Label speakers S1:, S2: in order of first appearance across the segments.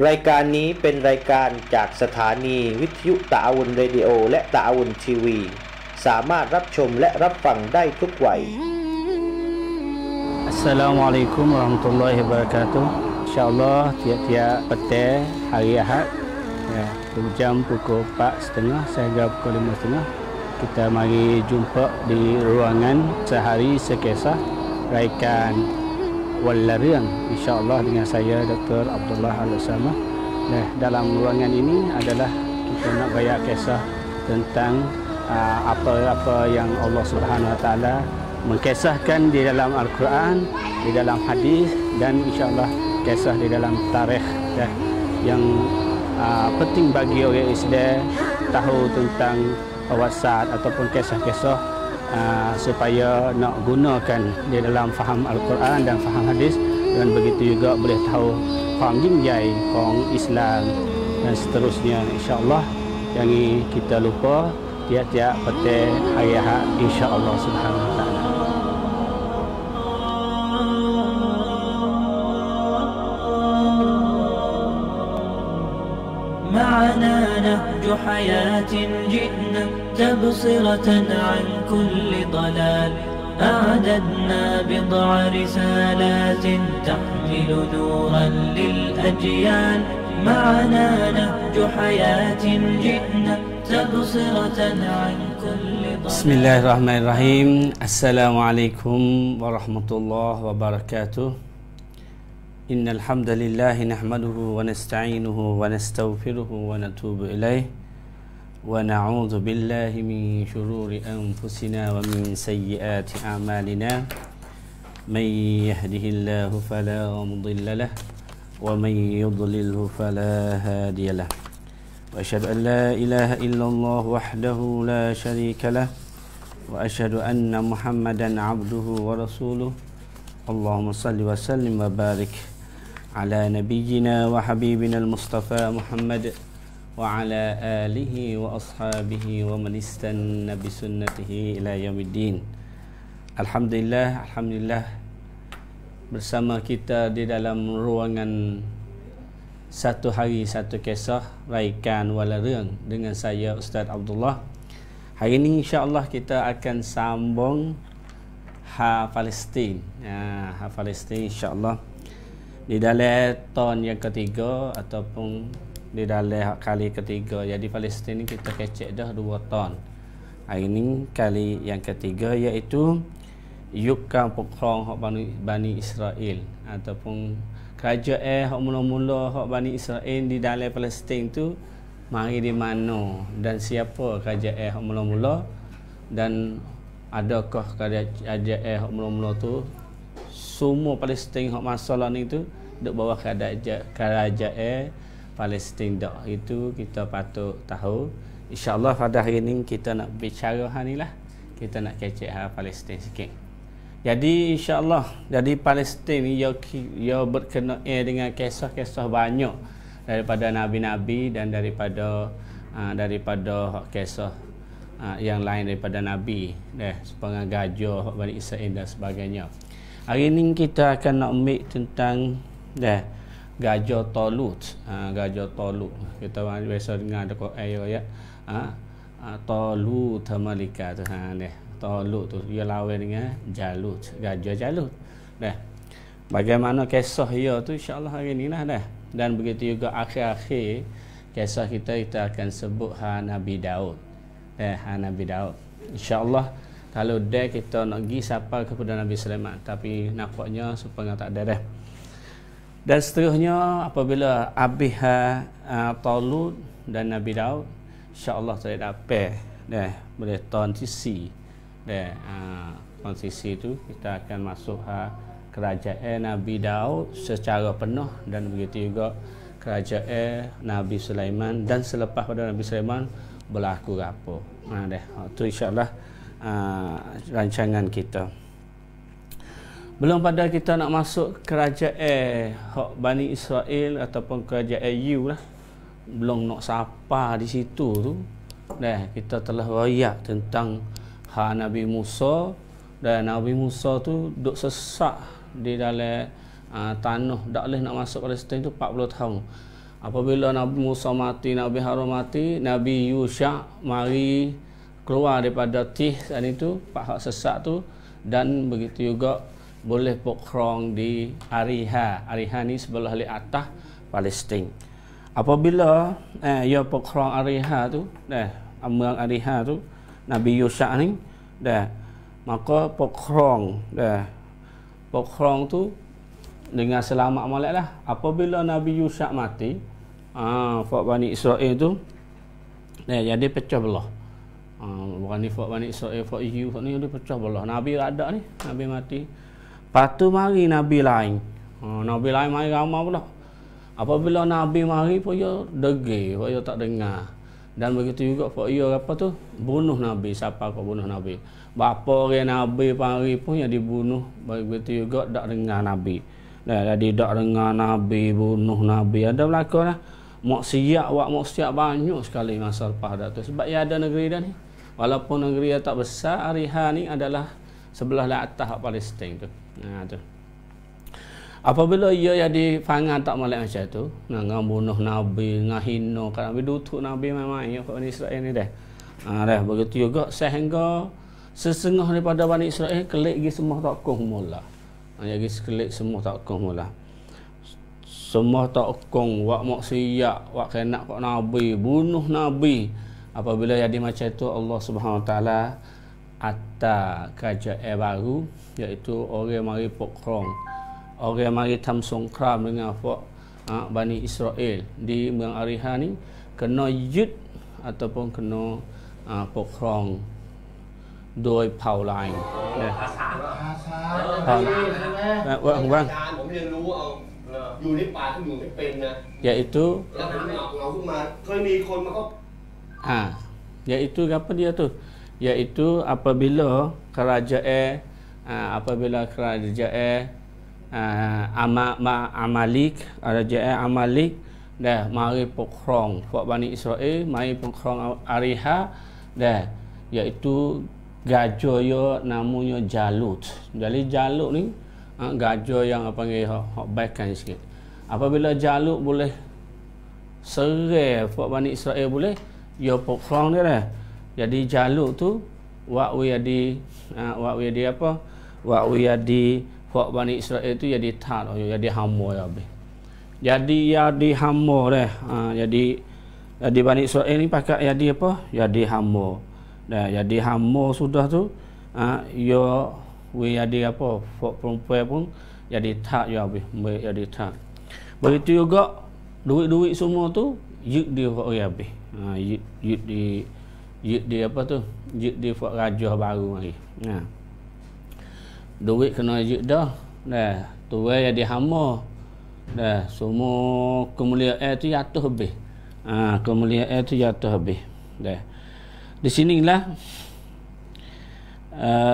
S1: รายการนี้เป็นรายการจากสถานีวิทยุตะอาวุนเรดิโอและตะอาวุนทีวีสามารถรับชมและรับฟังได้ทุกวัย
S2: Assalamualaikum warahmatullahi wabarakatuh. InsyaAllah tiap-tiap petang hari Ahad jam pukul 4.30 sehingga pukul 5.30 kita mari jumpa di ruangan Sehari Sekisah raikan Walla Reung, insya-Allah dengan saya Dr. Abdullah Al-Usama. Dalam ruangan ini adalah kita nak bayak kisah tentang apa-apa yang Allah Subhanahu Wa Taala mengkisahkan di dalam Al-Quran, di dalam hadis dan insya-Allah kisah di dalam tarikh yang penting bagi orang Islam tahu tentang wasat ataupun kisah-kisah supaya nak gunakan di dalam faham Al-Quran dan faham hadis, dan begitu juga boleh tahu faham jinjai, faham Islam dan seterusnya, insya-Allah. Jangan kita lupa tiap-tiap petang hari Ahad, insya-Allah Subhanahu Wa Taala.
S3: معنا نهج حياة جئنا تبصرة عن كل ضلال أعددنا بضع رسالات تحمل نورا للأجيال معنا نهج حياة جئنا تبصرة عن كل ضلال.
S2: بسم الله الرحمن الرحيم. السلام عليكم ورحمة الله وبركاته. إن الحمد لله نحمده ونستعينه ونستغفره ونتوب إليه ونعوذ بالله من شرور أنفسنا ومن سيئات أعمالنا من يهده الله فلا مضل له ومن يضلله فلا هادي له وأشهد أن لا إله إلا الله وحده لا شريك له وأشهد أن محمدا عبده ورسوله اللهم صل وسلم وبارك على نبينا وحبيبنا المصطفى محمد وعلى آله وأصحابه ومن استنى بسنته إلى يوم الدين. Alhamdulillah bersama kita di dalam ruangan Satu Hari Satu Kisah raikan Walla Reung dengan saya Ustaz Abdullah. Hari ini insya-Allah kita akan sambung Palestin. Palestin insya-Allah di dalam tahun yang ketiga ataupun di dalam kali ketiga. Jadi Palestin ni kita kecek dah 2 tahun. Hari ni kali yang ketiga, iaitu Yukang Pokrong hak Bani Israel ataupun kerajaan hak mula-mula hak Bani Israel di dalam Palestin tu mari di mana dan siapa kerajaan hak mula-mula, dan adakah kerajaan hak mula-mula tu semua Palestin hak masalah ni tu duk bawah kerajaan Palestin dak. Itu kita patut tahu. InsyaAllah pada hari ni kita nak bicara ni lah, kita nak kecek Palestin sikit. Jadi insyaAllah, jadi Palestin ni ia berkenaan dengan kisah-kisah banyak daripada nabi-nabi dan daripada kisah yang lain daripada nabi, sepanjang gajah Bani Israel dan sebagainya. Hari ni kita akan nak ambil tentang gajah Talut. Gajah Talut kita biasa dengar dekat ayat Talut Malika tu. Talut tu dia lawan dengan Jalut, gajah Jalut. Bagaimana kisah dia tu insya-Allah hari ni lah dan begitu juga akhir-akhir kisah kita akan sebut Nabi Daud. Nabi Daud. Insya-Allah kalau kita nak pergi sampai kepada Nabi Sulaiman, tapi nampaknya supaya tak ada dah. Dan seterusnya apabila habis Talut dan Nabi Daud, insya-Allah saya dapat boleh transisi transisi tu kita akan masuk kerajaan Nabi Daud secara penuh, dan begitu juga kerajaan Nabi Sulaiman, dan selepas pada Nabi Sulaiman berlaku apa. Itu insya-Allah rancangan kita. Belum pada kita nak masuk kerajaan hak Bani Israel ataupun kerajaan Yu lah, belum nak sapa di situ tu kita telah royak tentang Nabi Musa, dan Nabi Musa tu duk sesak di dalam tanah, tak boleh nak masuk Palestin tu 40 tahun. Apabila Nabi Musa mati, Nabi Harun mati, Nabi Yusha mari keluar daripada tih dan itu pak hak sesak tu, dan begitu juga boleh pokrong di Ariha. Ariha ni sebelah li atas Palestin. Apabila ia pokrong Ariha tu, amang Ariha tu Nabi Yusha ni maka pokrong tu dengan selamat molek lah. Apabila Nabi Yusha mati, Fak Bani Israel tu jadi pecah belah. Bukan ni Fak Bani Israel, Fak Yu, Fak ni dia pecah belah. Nabi ada ni, Nabi mati. Lepas tu mari Nabi lain. Nabi lain mari ramai pula. Apabila Nabi mari pun dia degil, pun dia tak dengar. Dan begitu juga Fak Yu apa tu, bunuh Nabi. Siapa kau bunuh Nabi? Bapa orang Nabi mari pun yang dibunuh. Begitu juga tak dengar Nabi. Jadi tak dengar Nabi, bunuh Nabi. Ada berlaku lah. Maksiat banyak sekali masa lepas dah tu. Sebab ia ada negeri dah ni. Walaupun negeri yang tak besar, Ariha ni adalah sebelah atas Palestin tu. Tu. Apabila ia jadi fangan tak molek macam tu, dengan bunuh Nabi, dengan hina kan Nabi, dutuk Nabi memang ya Bani Israel ni dah. Begitu juga sehingga sesengah daripada Bani Israel kelik gi semua tak kong mula. Jadi sekelik semua tak kong mula. Semua tak kong, wak maksiat, wak kenak kat Nabi, bunuh Nabi. Apabila jadi macam tu, Allah Subhanahu Wa Taala atta kerajaan baru, iaitu orang mari pokrong, orang mari tam songkram dengan Bani Israel di Merang Ariha ni, kena yud ataupun kena pokrong doi phao lain. Bang. Yaitu yaitu apa dia tu? Yaitu apabila kerajaan Amalik dah mari pokrong Fak Bani Israel, mari pokrong Ariha dah, iaitu gajah yo namanya Jalut. Jadi Jalut ni gajah yang apa panggil hak baikan sikit. Apabila Jalut boleh serai Fak Bani Israel boleh, yo pokrong dia dah. Jadi Jalut tu wak we jadi apa? Wak we jadi Fak Bani Israel tu jadi tat, jadi hamo ya be. Jadi hamo dah. Jadi Bani Israel ni pakai jadi apa? Jadi hamo. Dah jadi hamo sudah tu, yo we jadi apa? Fak perempuan pun jadi tat ya be, jadi tat. Begitu juga duit-duit semua tu yuk dia fak ya be. Yuk dia apa tu? Yuk dia fak raja baru mari. Duit kena yuk dah. Dah, tu jadi hamo. Dah, semua kemuliaan tu jatuh habis. Kemuliaan tu jatuh habis. Dah. Di sinilah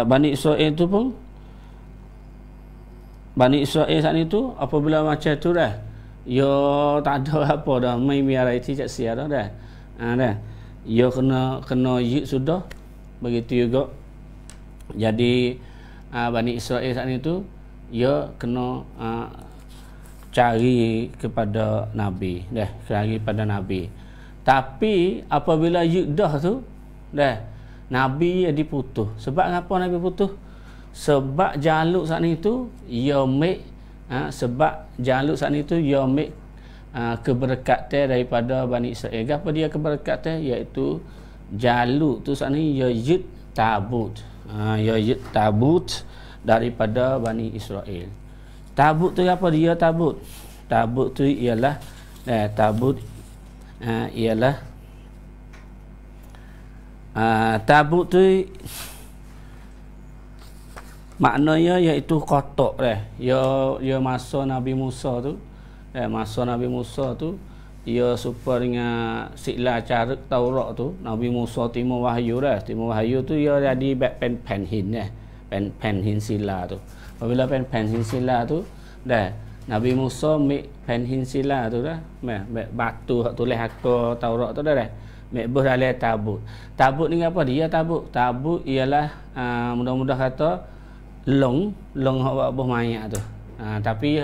S2: Bani Israel tu pun, Bani Israel saat itu apabila macam tu dah, yo tak ada apa dah, main biar itu cak sia dah. Dah. Yo kena yuk sudah. Begitu juga jadi Bani Israel saat itu yo kena cari kepada Nabi, cari pada Nabi. Tapi apabila yuk dah tu Nabi jadi putus. Sebab apa Nabi putus? Sebab Jalut saat itu ia sebab Jalut saat itu ia keberkatan daripada Bani Israel. Apa dia keberkatan? Iaitu Jalut tu saat ni ia yud tabut. Ia yud tabut daripada Bani Israel. Tabut tu apa dia tabut? Tabut tu ialah tabut tu maknanya iaitu kotak dah. Ya masa Nabi Musa tu, masa Nabi Musa tu ia serupa dengan sila cara Taurat tu. Nabi Musa timur wahyu dah. Timur wahyu tu ia jadi pen hin pen hin sila tu. Apabila pen hin sila tu Nabi Musa mek pen hin sila tu dah, mek batu hak tulis haka Taurat tu dah. Mek buh dalam tabut. Tabut ni apa dia tabut? Tabut ialah mudah-mudah kata long hak buah mayat tu. Tapi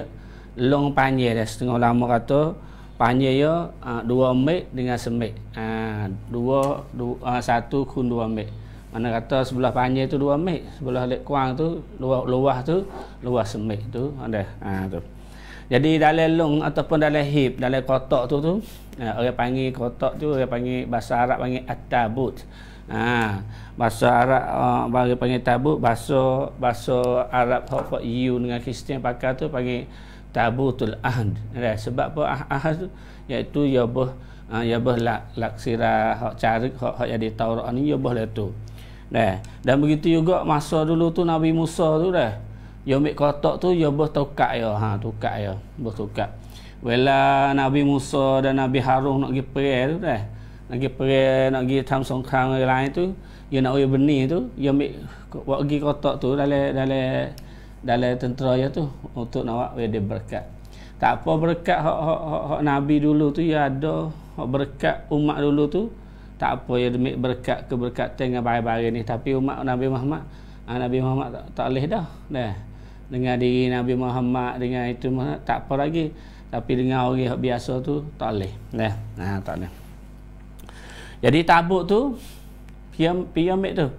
S2: long panjang dah, setengah lama kata panjang ya 2 meter dengan semek. 1 kun 2 meter. Mana kata sebelah panjang tu 2 meter, sebelah kurang tu luas tu luas semek tu ada. Tu. Jadi dalam long ataupun dalam hip, dalam kotak tu orang panggil kotak tu, orang panggil bahasa Arab panggil at-tabut. Bahasa Arab bagi panggil tabut, bahasa Arab hak you dengan Kristian pakai tu panggil tabutul ahd. Sebab apa ahd tu iaitu ya boh laksira hak carik hak jadi Taurat ni ya boh lah tu. Dan begitu juga masa dulu tu Nabi Musa tu ya ambil kotak tu ya boh tukar ya. Tukar ya. Boh tukar. Bila Nabi Musa dan Nabi Harun nak pergi perang tu nak pergi tham songkang lain tu, dia nak pergi benih tu, dia ambil buat pergi kotak tu dalam tentera dia tu untuk nak buat dia berkat. Tak apa berkat hak Nabi dulu tu ya ada, hak berkat umat dulu tu tak apa ya demi berkat keberkatan dengan baik-baik ni, tapi umat Nabi Muhammad tak boleh dah. Dengan diri Nabi Muhammad dengan itu tak apa lagi, tapi dengan orang biasa tu tak boleh. Tak boleh. Jadi tabuk tu piramid tu.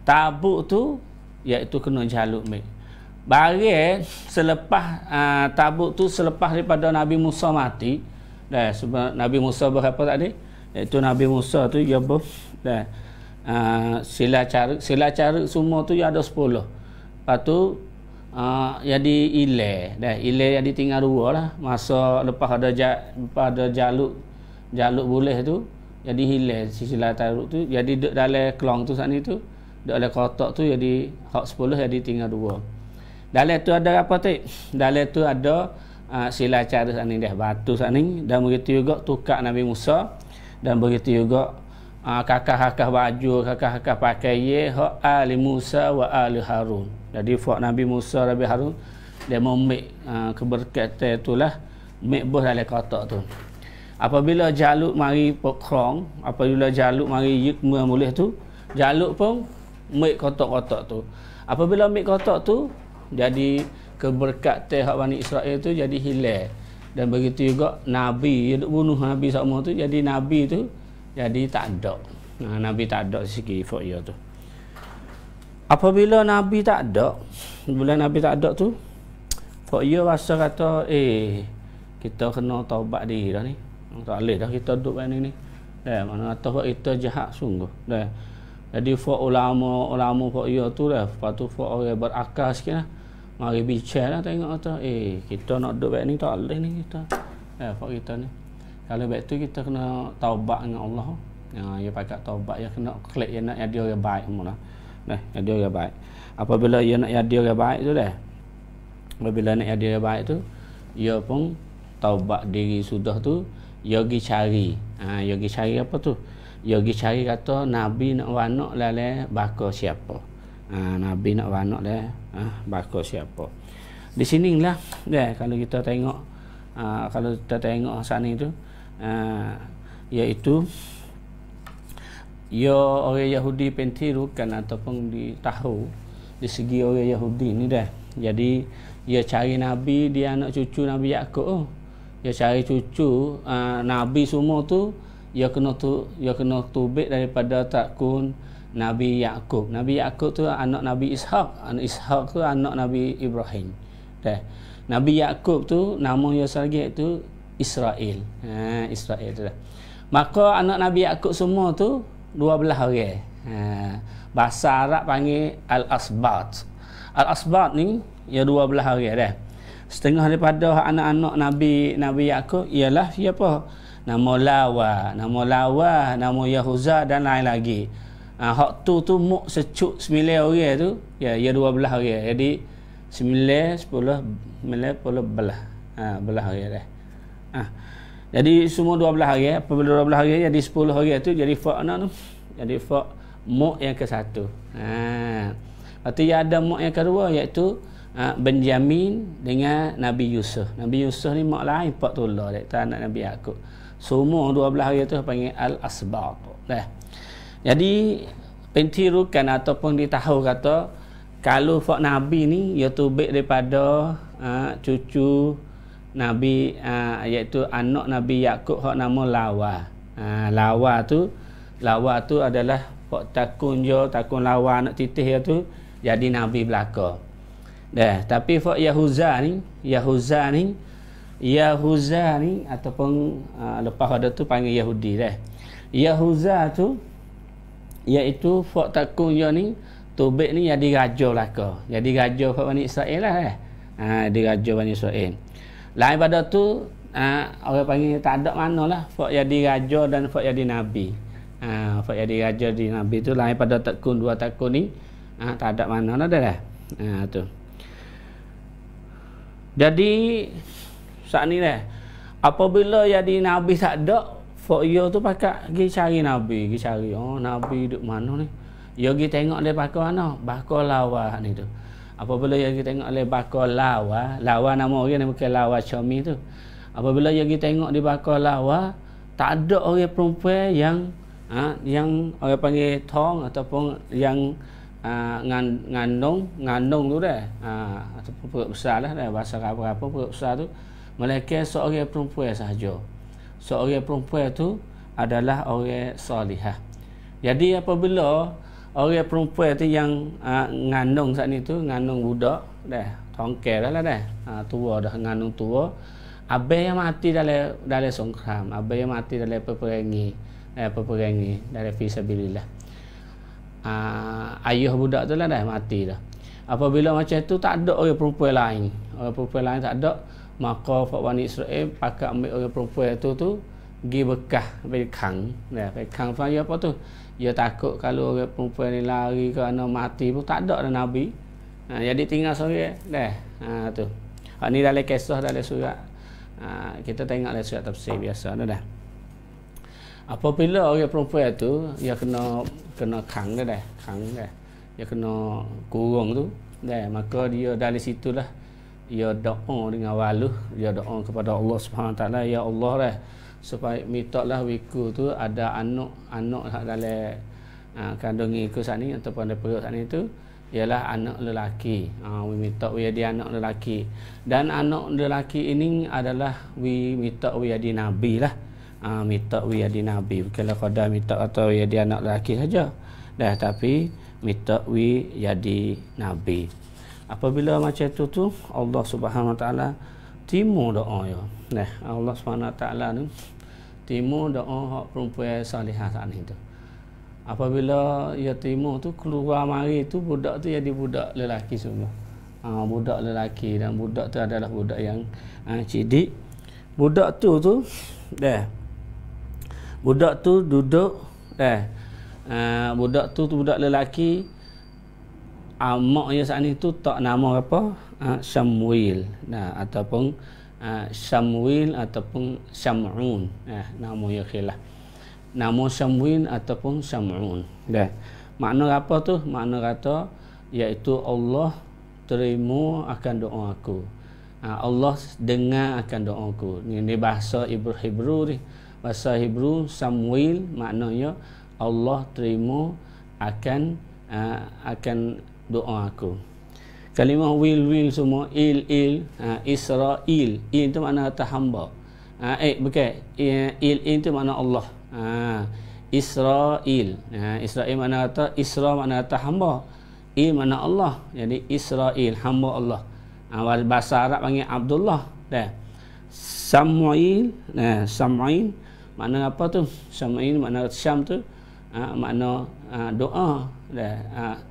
S2: Tabuk tu iaitu kena jaluk mek. Barang selepas tabuk tu selepas daripada Nabi Musa mati, sebab Nabi Musa berapa tadi? Iaitu Nabi Musa tu dia sila carik semua tu ada 10. Lepas tu jadi ilai. Ilai jadi tinggal 2 lah. Masa lepas ada jaluk boleh tu jadi hilang sila tarik tu, jadi duduk dalam kelong tu saat ni tu, duduk dalam kotak tu jadi hak 10 jadi tinggal 2. Dalam tu ada apa tu? Dalam tu ada sila cara saat ni batu saat ni, dan begitu juga tukar Nabi Musa, dan begitu juga kakak-kakak baju, kakak-kakak pakai hak ali Musa wa ali Harun. Jadi hak Nabi Musa Nabi Harun dia mau make keberkatan itulah make bos dalam kotak tu. Apabila jaluk mari pokrong, apabila jaluk mari yik mulih tu, jaluk pun make kotak-kotak tu. Apabila make kotak tu, jadi keberkatan hak Bani Israel tu jadi hilang. Dan begitu juga Nabi, dia bunuh Nabi sama tu, jadi Nabi tu jadi tak ada. Nabi tak ada sikit dia tu. Apabila Nabi tak ada, bila Nabi tak ada tu, dia rasa kata, kita kena taubat diri dah ni. Tak boleh dah kita duduk macam ni. Mana kata kita jahat sungguh. Jadi ulama dia tu lepas tu orang berakal sikit lah. Mari bicara lah, tengok kata kita nak duduk macam ni tak boleh ni kita. Kita ni. Kalau baik tu kita kena taubat dengan Allah. Dia pakai taubat, dia kena klik, dia nak jadi orang baik semua lah. Jadi orang baik. Apabila dia nak jadi orang baik tu apabila nak jadi orang baik tu, dia pun taubat diri sudah tu, dia pergi cari. Dia pergi cari apa tu? Dia pergi cari kata Nabi nak wanak lale bakal siapa. Nabi nak wanak lale bakal siapa. Di sinilah kalau kita tengok sana tu iaitu ya orang Yahudi pentirukan ataupun ditahu di segi orang Yahudi ni Jadi dia cari Nabi, dia anak cucu Nabi Yakub. Dia cari cucu Nabi semua tu, dia kena tubik daripada takun Nabi Yakub. Nabi Yakub tu anak Nabi Ishak. Anak Ishak tu anak Nabi Ibrahim. Nabi Yakub tu nama dia lagi itu Israel. Israel tu Maka anak Nabi Yakub semua tu 12 orang. Bahasa Arab panggil Al-Asbat. Al-Asbat ni ya 12 orang Setengah daripada anak-anak Nabi Yakub ialah siapa? Nama Lawa, nama Yahuza dan lain lagi. Hak tu muk secuk 9 orang tu, ya 12 orang. Jadi 9 10 belah orang Jadi semua 12 orang, apabila 12 orang jadi 10 orang tu jadi fak tu. Jadi fak muk yang ke-1. Lepas tu ada muk yang kedua iaitu Benjamin dengan Nabi Yusuf. Nabi Yusuf ni mak lain Pak Tullah tak anak Nabi Yakub. Semua 12 hari tu panggil Al-Asbaq. Jadi pentirukan ataupun ditahu kata kalau Pak Nabi ni ia tubik daripada cucu Nabi iaitu anak Nabi Yakub hak nama Lawa. Lawa tu adalah hak takun Lawa anak titih tu jadi nabi belaka. Dah, tapi hak Yahuza ni ataupun lepas ada tu panggil Yahudi dah. Yahuza tu iaitu hak takun ni Tobek ni jadi raja belaka. Jadi raja kat Bani Israel lah. Dia raja Bani Israel. Lain pada tu orang panggil tak ada manalah fak jadi raja dan fak jadi nabi. Fak jadi raja di nabi tu lain pada takun dua takun ni tak ada mana dah dah. Tu. Jadi saat ni dah apabila jadi nabi tak ada fak dia tu pakat pergi cari nabi, nabi duk mana ni? Dia pergi tengok dia bakal mana? Bakal Lawa ni tu. Apabila dia pergi tengok dia bakal Lawa nama orang ni bukan Lawa Chomi tu. Apabila dia pergi tengok di bakal Lawa, tak ada orang perempuan yang orang panggil thong ataupun yang ngandung tu dah. Ataupun perut besar lah dah, bahasa apa perut besar tu. Melainkan seorang perempuan sahaja. Seorang perempuan tu adalah orang salihah. Jadi apabila orang perempuan tu yang ngandung saat ni tu, ngandung budak dah, tongkel dah dah. Tua dah, ngandung tua. Abang yang mati dalam songkram, abang yang mati dalam peperangi dalam fisabilillah. Ayah budak tu lah dah mati dah. Apabila macam tu tak ada orang perempuan lain. Orang perempuan lain tak ada, maka Bani Israel pakat ambil orang perempuan tu pergi bekah, pergi kang. Pergi kang apa tu? Dia takut kalau orang perempuan ni lari kerana mati pun tak ada dah Nabi. Jadi tinggal seorang dah. Tu. Ni dalam kisah dalam surat. Kita tengok dalam surat tafsir biasa dah. Apabila orang perempuan tu dia kena kang dah. Dia kena kurung tu dah. Maka dia dari situlah dia doa dengan waluh, dia doa kepada Allah Subhanahu Wa Taala, ya Allah dah, supaya mintalah wiku tu ada anak dalam kandungan iku sat ni ataupun ada perut sat ni tu ialah anak lelaki. Minta dia anak lelaki, dan anak lelaki ini adalah minta jadi nabi lah. Minta jadi nabi, bukanlah qadar minta atau jadi anak lelaki saja dah, tapi minta jadi nabi. Apabila macam tu Allah Subhanahu Wa Taala timu doa ya. Nah, Allah Subhanahu Wa Taala ni timu doa hak perempuan salihah saat ni tu. Apabila ia timu tu keluar mari tu budak tu jadi budak lelaki semua. Budak lelaki, dan budak tu adalah budak yang cidik. Budak tu dah. Budak tu duduk dah. Budak tu budak lelaki. Mak dia saat ni tu tak nama apa? Samuel. Ataupun Samuel ataupun Sam'un. Nama dia khilaf. Nama Samuel ataupun Sam'un. Dah. Makna apa tu? Makna kata iaitu Allah terima akan doa aku. Allah dengar akan doa aku. Ni bahasa Hebrew ni. Bahasa Hebrew Samuel maknanya Allah terima akan doa aku. Kalimah will semua Israel. Il tu makna kata hamba. Bukan. Il tu makna Allah. Israel. Israel makna kata Isra makna kata hamba. Il makna Allah. Jadi Israel hamba Allah. Bahasa Arab panggil Abdullah. Dah. Samuel. Samuel makna apa tu? Samuel makna Syam tu makna doa. Dah.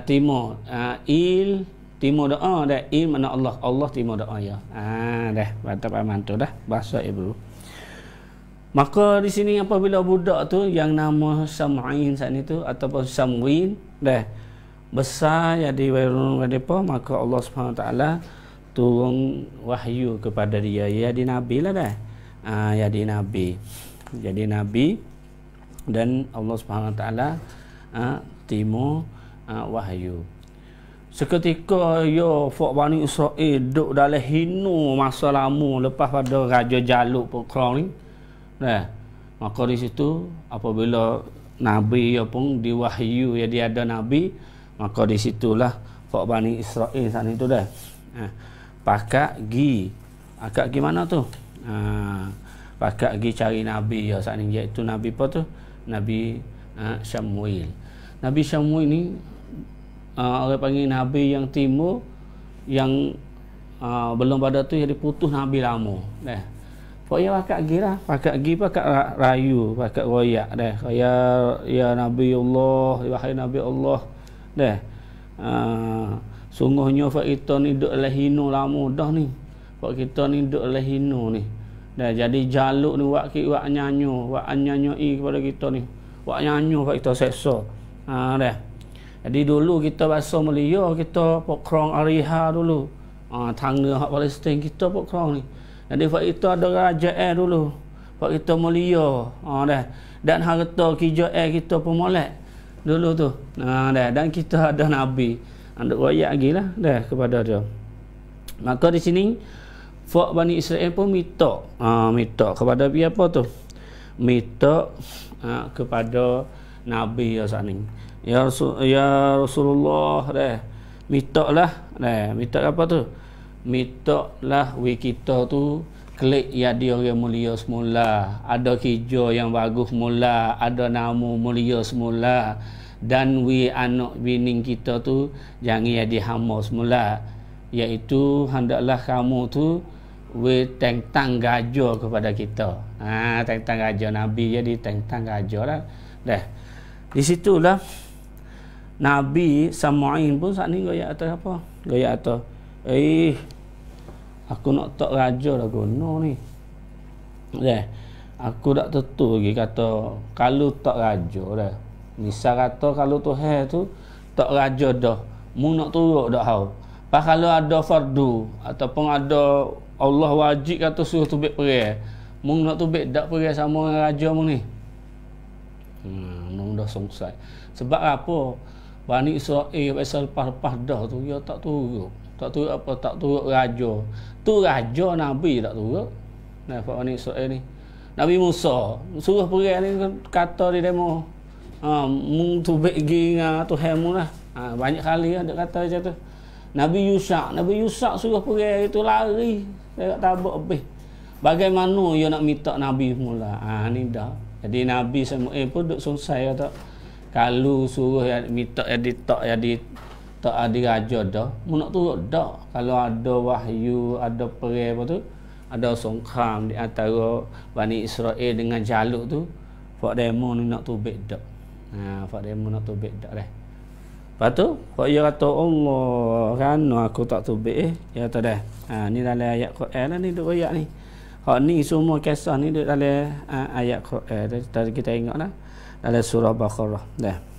S2: Timur timur doa dah. Il mana Allah timur doa ya. Dah mantap aman tu dah bahasa Hebrew. Maka di sini apabila budak tu yang nama Sam'in saat itu ataupun Samwin dah besar jadi warun depa, maka Allah Subhanahu Taala turun wahyu kepada dia, jadi nabi lah dah. Jadi nabi dan Allah Subhanahu Taala timur wahyu. Seketika Bani Israel duduk dalam hinu masa lama lepas pada Raja Jalut Pokron ni. Maka di situ apabila nabi pun diwahyu jadi ada nabi, maka di situlah Bani Israel saat itu dah. Pakat gi Akak gimana tu? Pakak pergi cari Nabi ya saat ni, iaitu Nabi apa tu? Nabi Syamuil. Nabi Syamuil ni orang panggil Nabi yang timur, yang belum pada tu yang diputus Nabi lama. Pokoknya pakak pergi lah. Pakak pergi, pakak rayu, pakak royak dah. Ya Nabi Allah, wahai Nabi Allah. Sungguhnya Pak kita ni duduk dalam hino lama dah ni. Pak kita ni duduk dalam hino ni. Jadi jaluk ni wak nyanyo, wak nyanyoi kepada kita ni. Wak nyanyo Pak kita seksa. Jadi dulu kita bahasa Melayu, kita pokrong Ariha dulu. Tangga hak Palestin kita pokrong ni. Jadi Pak kita ada kerajaan dulu. Pak kita mulia. Dan harta kijai kita pun molek dulu tu. Dan kita ada Nabi. Anda royak lagi lah kepada dia. Maka di sini Fak Bani Israel pun minta kepada dia apa tu? Minta kepada Nabi ya saat ni. Ya Rasulullah minta lah. Minta apa tu? Minta lah kita tu klik ya dia orang mulia semula, ada hijau yang bagus semula, ada nama mulia semula, dan anak bini kita tu jangan jadi hamba semula, iaitu hendaklah kamu tu tentang gajah kepada kita. Tentang gajah Nabi jadi tentang gajah lah. Di situlah Nabi Samain pun saat ni gaya atas apa? Gaya atas aku nak tak raja dah guna ni. Aku tak tentu lagi kata kalau tak raja dah. Misal kata kalau Tuhan tu tak raja dah, mu nak turut dak hau. Pas kalau ada fardu ataupun ada Allah wajib kata suruh tubik perang, mu nak tubik dak perang sama dengan raja mu ni. Mu dah sungsai. Sebab apa? Bani Israel pasal lepas dah tu dia tak turut. Tak turut apa? Tak turut raja. Tu raja Nabi tak turut. Pak Bani Israel ni. Nabi Musa suruh perang ni kata di demo. Mung tubik pergi dengan Tuhan mu lah. Banyak kali ada kata macam tu. Nabi Yusak suruh perang itu lari. Saya tak tabuk habis. Bagaimana dia nak minta Nabi mula? Ni dah. Jadi Nabi Samuel pun duk selesai kata kalau suruh minta tak ada raja dah, mu nak turut dah. Kalau ada wahyu, ada perang apa tu, ada songkram di antara Bani Israel dengan Jaluk tu, Pak demo ni nak tubik dak. Pak demo nak tubik dak dah. Lepas tu, Pak dia kata Allah, kan aku tak tubik dia kata dah. Ni dalam ayat Quran lah ni duk ayat ni. Hak ni semua kisah ni duk dalam ayat Quran. Tadi kita tengoklah dalam surah Baqarah dah.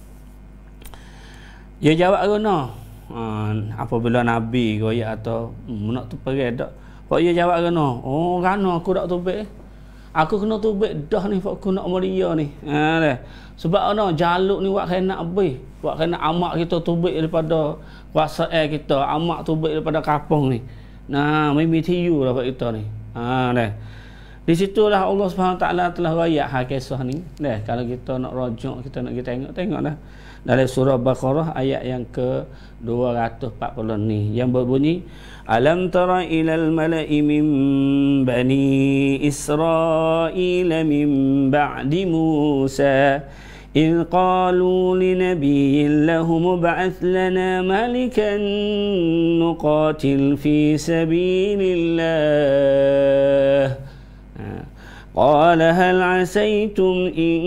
S2: Dia jawab guna apabila Nabi goyak atau nak tu pergi dak. Pak dia jawab guna, kan aku tak tubik. Aku kena tubik dah ni pak aku nak mulia ni. Sebab ana Jaluk ni wak kena habis. Wak kena amak kita tubik daripada kuasa kita, amak tubik daripada kampung ni. Mimi tiu lah pak kita ni. Di situlah Allah Subhanahu taala telah royak kisah ni. Kalau kita nak rujuk, kita nak tengoklah. Dalam surah Baqarah ayat yang ke-240 ni yang berbunyi alam tara ilal mala'i min bani Israil min ba'di Musa إذ قالوا لنبي لهم ابعث لنا ملكا نقاتل في سبيل الله قال هل عسيتم إن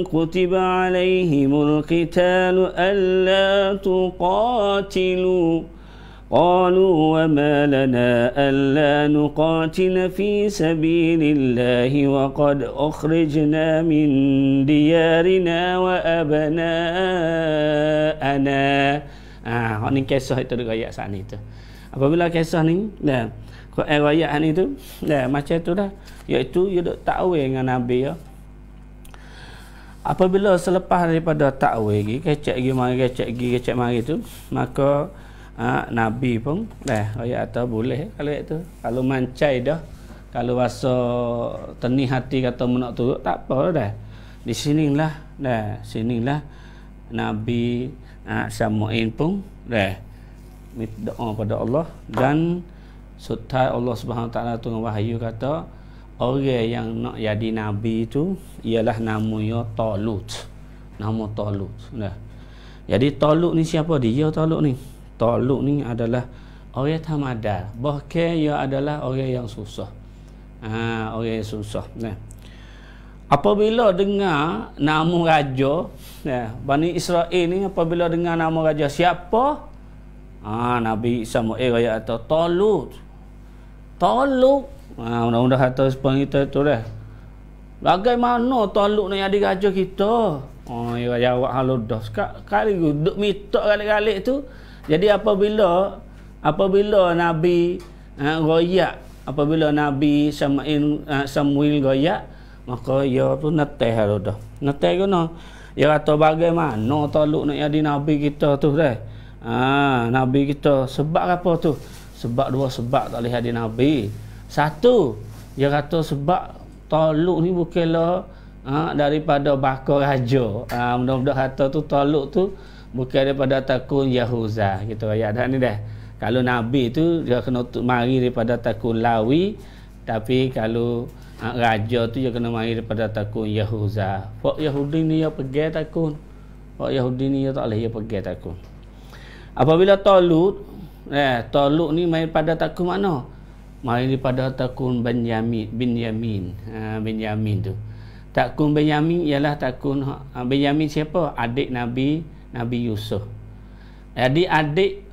S2: كتب عليهم القتال ألا تقاتلوا قالوا وما لنا ألا نقاتل في سبيل الله وقد أخرجنا من ديارنا وأبناءنا. Ini kisah itu riwayat saat ni tu. Apabila kisah ni riwayat ni tu macam tu dah, iaitu dia duk takwil dengan Nabi ya. Apabila selepas daripada takwil lagi kecek mari tu, maka Nabi pun ayat atau boleh kalau itu kalau mancai dah, kalau rasa tenih hati kata nak turut tak apa dah. Di sinilah Nabi Samuel pun doa pada Allah dan Sutai Allah Subhanahu Taala tu wahyu kata orang yang nak jadi nabi tu ialah namanya Talut. Nama Talut. Nah. Jadi Talut ni siapa dia Talut ni? Talut ni adalah orang tamadar. Bahkan ia adalah orang yang susah. Orang yang susah. Nah. Apabila dengar nama raja, Bani Israel ni apabila dengar nama raja siapa? Nabi Samuel raya atau Talut. Mudah-mudahan kata sepanjang kita tu dah. Bagaimana Talut nak jadi raja kita? Ia jawab halu dah. Sekali duduk minta kali-kali tu. Jadi apabila Nabi royak, apabila Nabi Samuel royak, maka ia tu neteh halu dah. Neteh guna. Ia kata bagaimana Talut nak jadi nabi kita tu dah. Nabi kita sebab apa tu? Sebab dua sebab tak boleh jadi nabi. Satu, dia kata sebab Talut ni bukanlah daripada bakal raja. Mudah-mudahan kata tu Talut tu bukan daripada takun Yahuza. Kita ayat dah ni dah. Kalau nabi tu dia kena mari daripada takun Lawi, tapi kalau raja tu dia kena mari daripada takun Yahuza. Pak Yahudi ni dia pergi takun. Pak Yahudi ni dia tak boleh dia pergi takun. Apabila Talut ni main pada takun mana? Main daripada takun Benyamin. Benyamin tu. Takun Benyamin ialah takun Benyamin siapa? Adik Nabi Yusuf. Jadi adik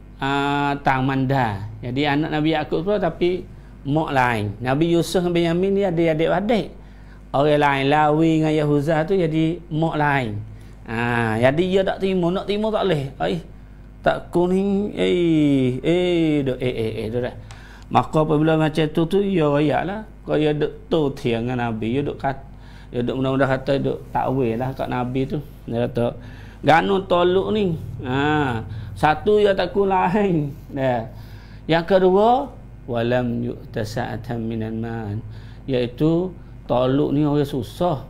S2: Tamanda. Jadi anak Nabi Yakub pula tapi mak lain. Nabi Yusuf dengan Benyamin ni adik-adik. Orang lain Lawi dengan Yahuza tu jadi mak lain. Jadi dia tak terima, nak terima tak boleh. Tak kuning tu dah. Maka apabila macam tu ya royaklah. Kalau dia duk tu tiang dengan Nabi, dia duk mudah-mudahan kata duk takwil lah kat Nabi tu. Dia kata ganu Talut ni. Satu dia takut lain. Yang kedua walam yu'tasa'atan minan man, iaitu Talut ni orang susah.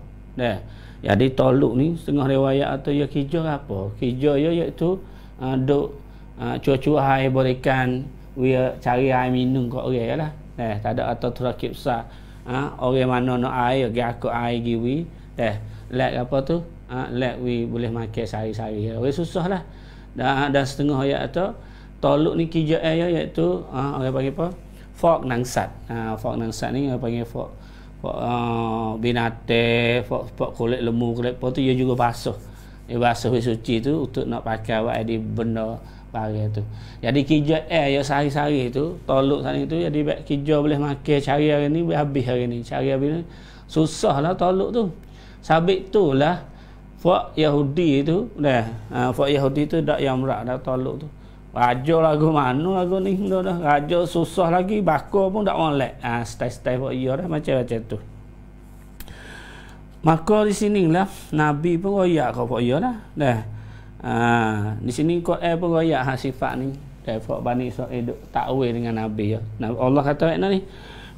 S2: Jadi Talut ni setengah riwayat atau dia kerja apa? Kerja dia iaitu duk cuah-cuah air berikan dia cari air minum kat orang lah. Tak ada atau terakib besar. Orang mana nak air pergi akut air giwi. Lek apa tu? Lek we boleh makan sehari-hari. Orang susah lah. Dan setengah ayat tu Talut ni kerja air iaitu orang panggil apa? Fok nangsat. Fok nangsat ni orang panggil fok binatang, fok kulit lembu, kulit apa tu dia juga basuh. Dia basuh suci tu untuk nak pakai buat di benda barang tu. Jadi kerja air sehari-hari tu, Talut sana tu jadi kerja boleh makan cari hari ni habis hari ni. Cari habis ni susahlah Talut tu. Sabit itulah Fok Yahudi tu Fok Yahudi tu dak yang merak dak Talut tu. Raja lagu mana lagu ni dah raja susah lagi bakar pun tak molek. Style-style Fok ia dah macam-macam tu. Maka di sinilah Nabi pun royak kau Fok ia dah. Di sini Quran pun royak sifat ni. Fok Bani Israil duk takwil dengan Nabi ya. Allah kata ni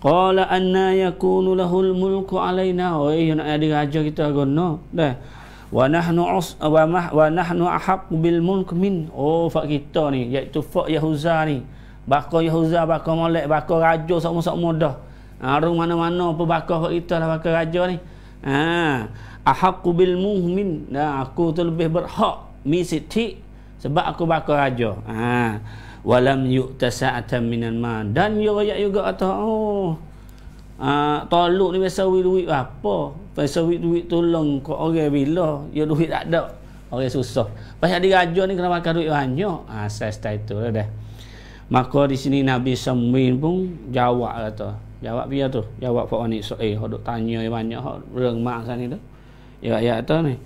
S2: qala anna yakunu lahul mulku alaina. Nak jadi raja kita guna. Wa nahnu ahaq bil mulk min. Fak kita ni iaitu Fak Yahuza ni. Bakar Yahuza, bakar molek, bakar raja sama-sama dah. Arung mana-mana apa bakar kita lah bakar raja ni. Ahaq bil mu'min. Aku tu lebih berhak misiti sebab aku bakar raja. Walam yu'tasa'atan minan man. Dan dia royak juga kata Talut ni biasa duit apa? Biasa duit tolong kau orang bila dia duit tak ada. Orang susah. Pasal dia raja ni kena makan duit banyak. Asas itu dah. Maka di sini Nabi Samuel pun jawab kata. Jawab dia tu. Jawab Pak Bani Israil. Hok duk tanya banyak hok rengmak sana tu. Ya tu ni.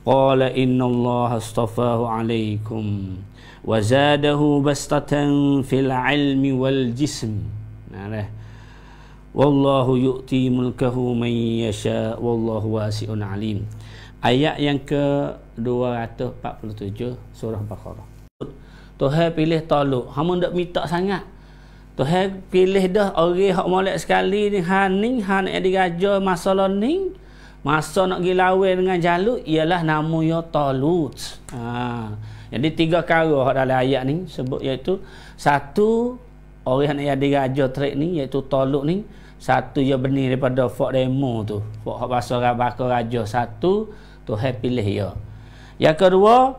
S2: Qala innallaha astafahu alaikum wa zadahu bastatan fil ilmi wal jism. Wallahu yu'ti mulkahu man yasha wallahu wasi'un alim. Ayat yang ke-247 surah Baqarah. Tuhan pilih Talut. Hang ndak minta sangat. Tuhan pilih dah orang hak molek sekali ni han nak jadi raja masalah ni. Masa nak pergi lawan dengan Jalut ialah namanya Talut. Jadi 3 perkara hak dalam ayat ni sebut iaitu satu orang yang diraja trek ni iaitu Talut ni, satu dia benih daripada fok demo tu, fok bahasa raja, satu Tuhan pilih dia. Yang kedua,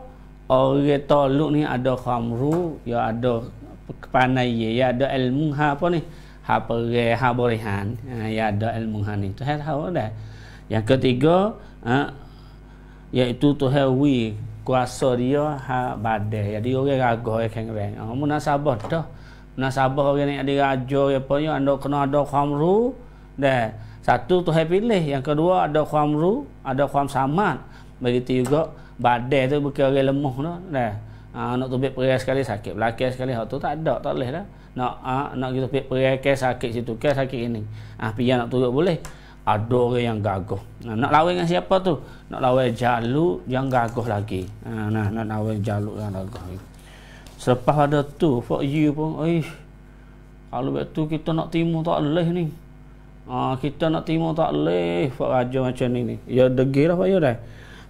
S2: orang Talut ni ada khamru, dia ada kepanai, dia ada ilmu apa ni, perai, berihan, dia ada ilmu ni, Tuhan tahu dah. Yang ketiga, iaitu Tuhan kuasa dia badai, jadi orang gagah orang kengreng. Munasabah dah, munasabah orang ni ada raja apa ni, kena ada khamru dah. Satu Tuhan pilih, yang kedua ada khamru, ada kham samad. Begitu juga badai tu bukan orang lemah dah. Nak tubik perai sekali sakit, belakang sekali hak tu tak ada, tak boleh dah. Nak kita tubik perai ke sakit situ, ke sakit ini. Pian nak turut boleh. Ada orang yang gagah. Nak lawan dengan siapa tu? Nak lawan Jalut yang gagah lagi. Nak lawan Jalut yang gagah lagi. Selepas ada tu, Fok Yu pun, kalau betul kita nak timur tak boleh ni. Kita nak timur tak boleh. Fok raja macam ni. Ya degil lah Fok Yu dah.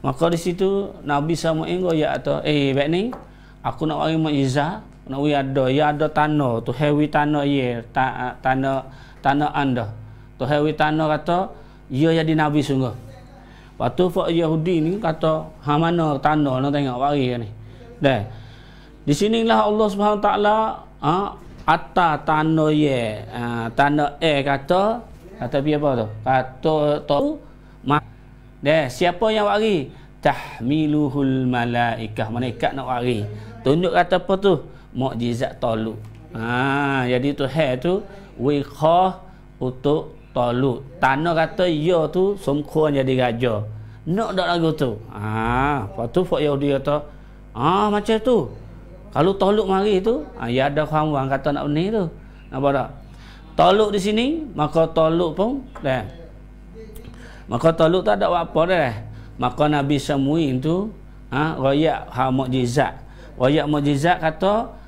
S2: Maka di situ Nabi Samuel goyak atau baik ni aku nak bagi mukjizat, nak bagi ada tanah tu hewi tanah ye tanah anda. Tu hewi tanah kata ia jadi nabi sungguh. Lepas tu Fok Yahudi ni kata mana tanah nak tengok bagi ni. Dah. Di sinilah Allah Subhanahu Wa Taala atas tanah ye tanah kata dia apa tu? Kata tu siapa yang bagi? Tahmiluhul malaikah, malaikat nak bagi. Tunjuk kata apa tu? Mukjizat Talut. Jadi Tuhan tu wiqah untuk Talut. Tanah kata ya tu sungkuan jadi raja. Nak dak lagu tu. Lepas tu Fok Yahudi kata, macam tu. Kalau Talut mari tu, ya ada kawan kata nak benih tu. Nampak tak? Talut di sini, maka Talut pun dah. Maka Talut tak ada apa dah. Maka Nabi Samuel tu royak mukjizat. Royak mukjizat kata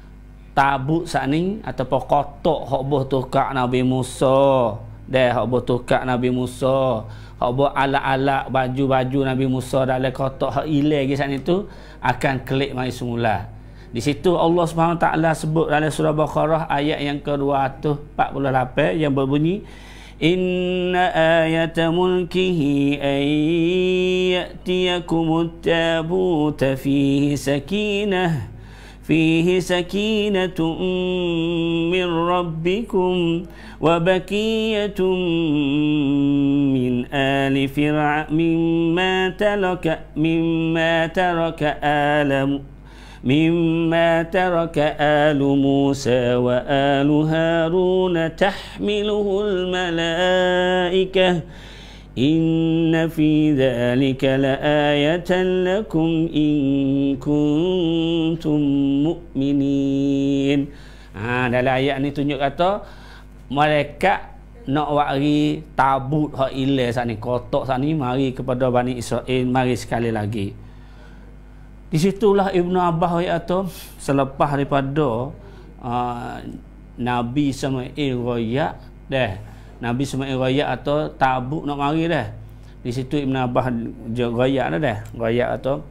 S2: tabut sat ni ataupun kotak hak boh tukak Nabi Musa. Dah hak boh tukak Nabi Musa. Hak boh alat-alat baju-baju Nabi Musa dalam kotak hak ilang lagi sat ni tu akan klik mai semula. Di situ Allah Subhanahu Wa Taala sebut dalam surah Baqarah ayat yang ke-248 yang berbunyi Inna ayata mulkihi an ya'tiyakumut tabuta fihi sakinatun min rabbikum wa baqiyatun min ali fir'aun mimma ترك آل موسى وآل هارون تحمله الملائكة إن في ذلك لآية لكم إن كنتم مؤمنين. Dalam ayat ni tunjuk kata malaikat nak wari tabut hak ilai sat ni, kotak sat ni mari kepada Bani Israel, mari sekali lagi. Di situlah Ibnu Abbas kata selepas daripada Nabi Samuel royak dah. Nabi Samuel royak atau tabuk nak mari dah. Di situ Ibnu Abbas royak dah. Royak atau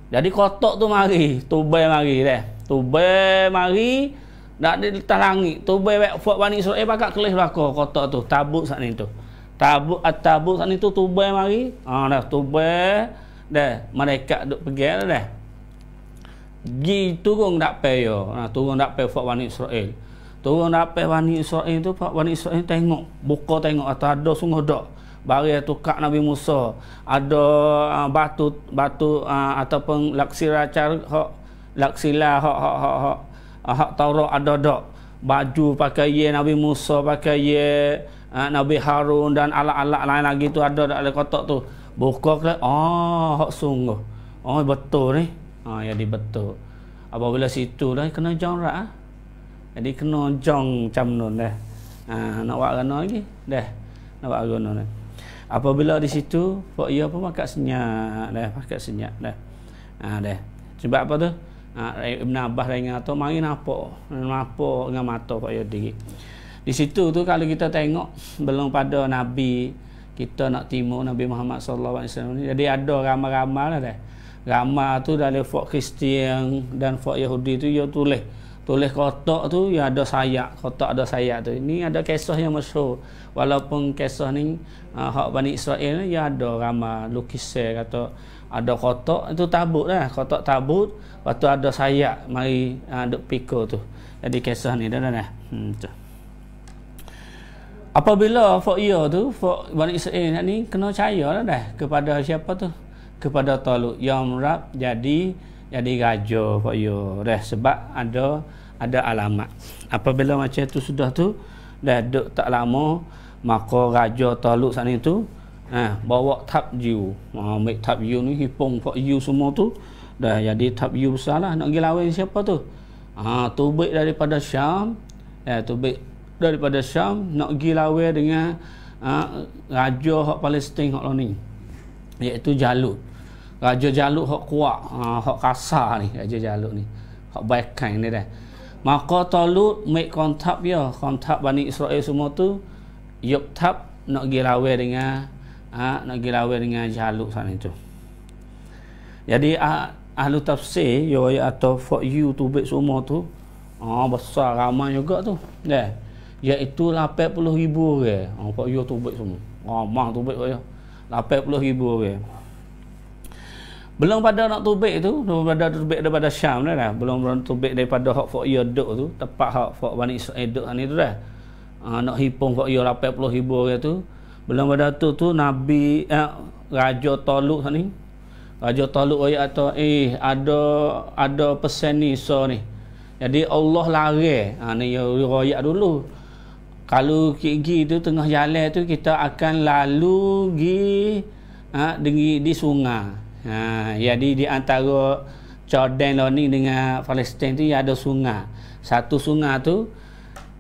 S2: jadi kotak tu mari, tubai mari dah. Tubai mari dak di atas langit. Tubai buat Bani Israel pakak kelih belaka kotak tu, tabuk sat ni tu. Tabuk sat ni tu tubai mari. Dah tubai dah malaikat duk pegang dah. Turun dak pe yo. Turun dak pe fak Bani Israel. Turun dak pe Bani Israel tu fak Bani Israel tengok, buka tengok atas ada sungguh dak. Bari tukak Nabi Musa, ada batu ataupun laksira hak Taurat ada dak. Baju pakai Nabi Musa, pakai Nabi Harun dan alat-alat lain lagi tu ada dalam kotak tu. Buka ke hak sungguh. Betul ni. Jadi betul. Apabila situ dah kena jong rak. Jadi kena jong macam nun dah. Nak buat kena lagi dah. Nak buat kena dah. Apabila di situ Fok ia pun pakai senyap dah, dah. Dah. Sebab apa tu? Ibn Abbas dengan tu mari nampak dengan mata Fok ia diri. Di situ tu kalau kita tengok belum pada Nabi kita nak timur Nabi Muhammad sallallahu alaihi wasallam ni, jadi ada ramal-ramal dah. Ramal tu dari Fok Kristian dan Fok Yahudi tu dia tulis tulis kotak tu yang ada sayap, kotak ada sayap tu. Ini ada kisah yang masyhur. Walaupun kisah ni hak Bani Israel ni ya ada ramai lukisan kata ada kotak itu tabut lah, kotak tabut, lepas tu ada sayap mari duk pikul tu. Jadi kisah ni dah tu. Apabila fak ia tu, fak Bani Israel ni kena percaya dah kepada siapa tu? Kepada Talut yang merap jadi raja fak ia dah, sebab ada alamat. Apabila macam tu sudah tu dah duk tak lama, maka raja Talut sana tu bawa tabju. Ambil tabju ni hipung fak you semua tu dah jadi tabju besar lah, nak pergi lawan siapa tu? Tubik daripada Syam, tubik daripada Syam nak pergi lawan dengan raja hak Palestin hak ni, iaitu Jalut. Raja Jalut hak kuat, hak kasar ni, raja Jalut ni, hak baikan ni dah. Maka Talut make kontak Bani Israel semua tu, tab nak pergi lawan dengan Jalut sana tu. Jadi ahli tafsir yo atau for you tubik semua tu besar ramai juga tu dah, iaitu 80,000 orang. For you tubik semua ramai tubik yo 80,000 orang. Belum pada nak tubik tu, daripada Syam dah. Belum tubik daripada hak fak ia duk tu, tepat hak fak Bani Israel duk ni tu dah. Nak hipung fak ia 80,000 orang tu. Belum pada tu Nabi Raja Talut ni. Raja Talut ayat atau ada pesan ni so ni. Jadi Allah larang. Ni royak dulu. Kalau pergi tu tengah jalan tu kita akan lalu di sungai. Jadi di antara Jordan ni dengan Palestin tu ada sungai. Satu sungai tu,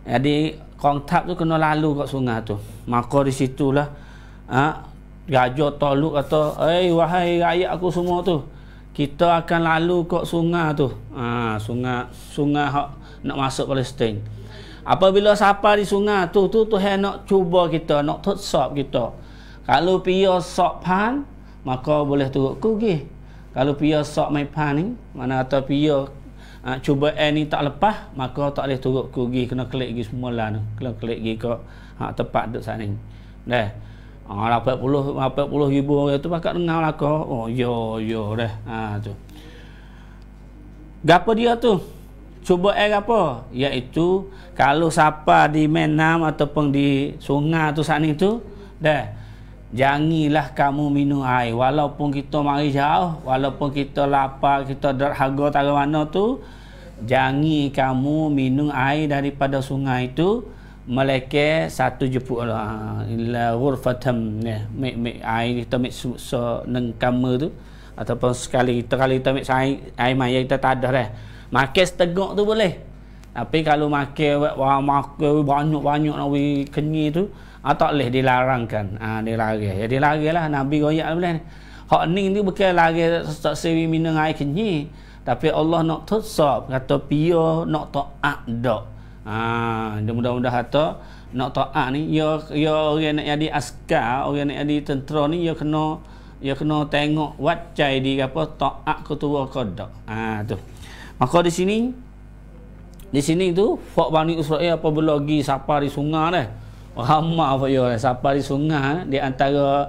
S2: jadi kontak tu kena lalu kat sungai tu. Maka di situlah Raja Talut kata, wahai rakyat aku semua tu, kita akan lalu kat sungai tu. Sungai hak nak masuk Palestin. Apabila siapa di sungai tu Tuhan nak cuba kita, nak tetsap kita. Kalau pia sok pan, maka boleh turut kugi. Kalau pia sok mai pan ni, mana atau pia cuba ni tak lepas, maka tak boleh turut kugi, kena klik gi semula tu. Kena klik gi ke tempat duduk sana ni. Dah. 80,000 orang tu pakat dengar lah kau. Yo dah. Tu. Gapo dia tu? Cuba apa? Iaitu kalau siapa di menam ataupun di sungai tu sana tu, dah. Janganlah kamu minum air walaupun kita mari jauh, walaupun kita lapar, kita derhaga tak mana tu, jangan kamu minum air daripada sungai itu melainkan satu jepuk illa ghurfatam air kita neng kamar tu, ataupun sekali kita air maya kita tak ada dah. Makan seteguk tu boleh. Tapi kalau makan banyak nak kenyang tu, tak boleh dilarangkan. Dilarang. Ya dilaranglah Nabi royak boleh. Hak ni bukan larang tak sewi minum air kenyang, tapi Allah nak tetsap kata pia nak taat dak. Mudah-mudahan kata nak taat ni ya orang nak jadi askar, orang nak jadi tentera ni ya kena tengok wacai di apa taat ketua qada. Tu. Maka di sini tu fak Bani Israel apabila pergi sapa di sungai dah. Ramai apa ya sapa di sungai di antara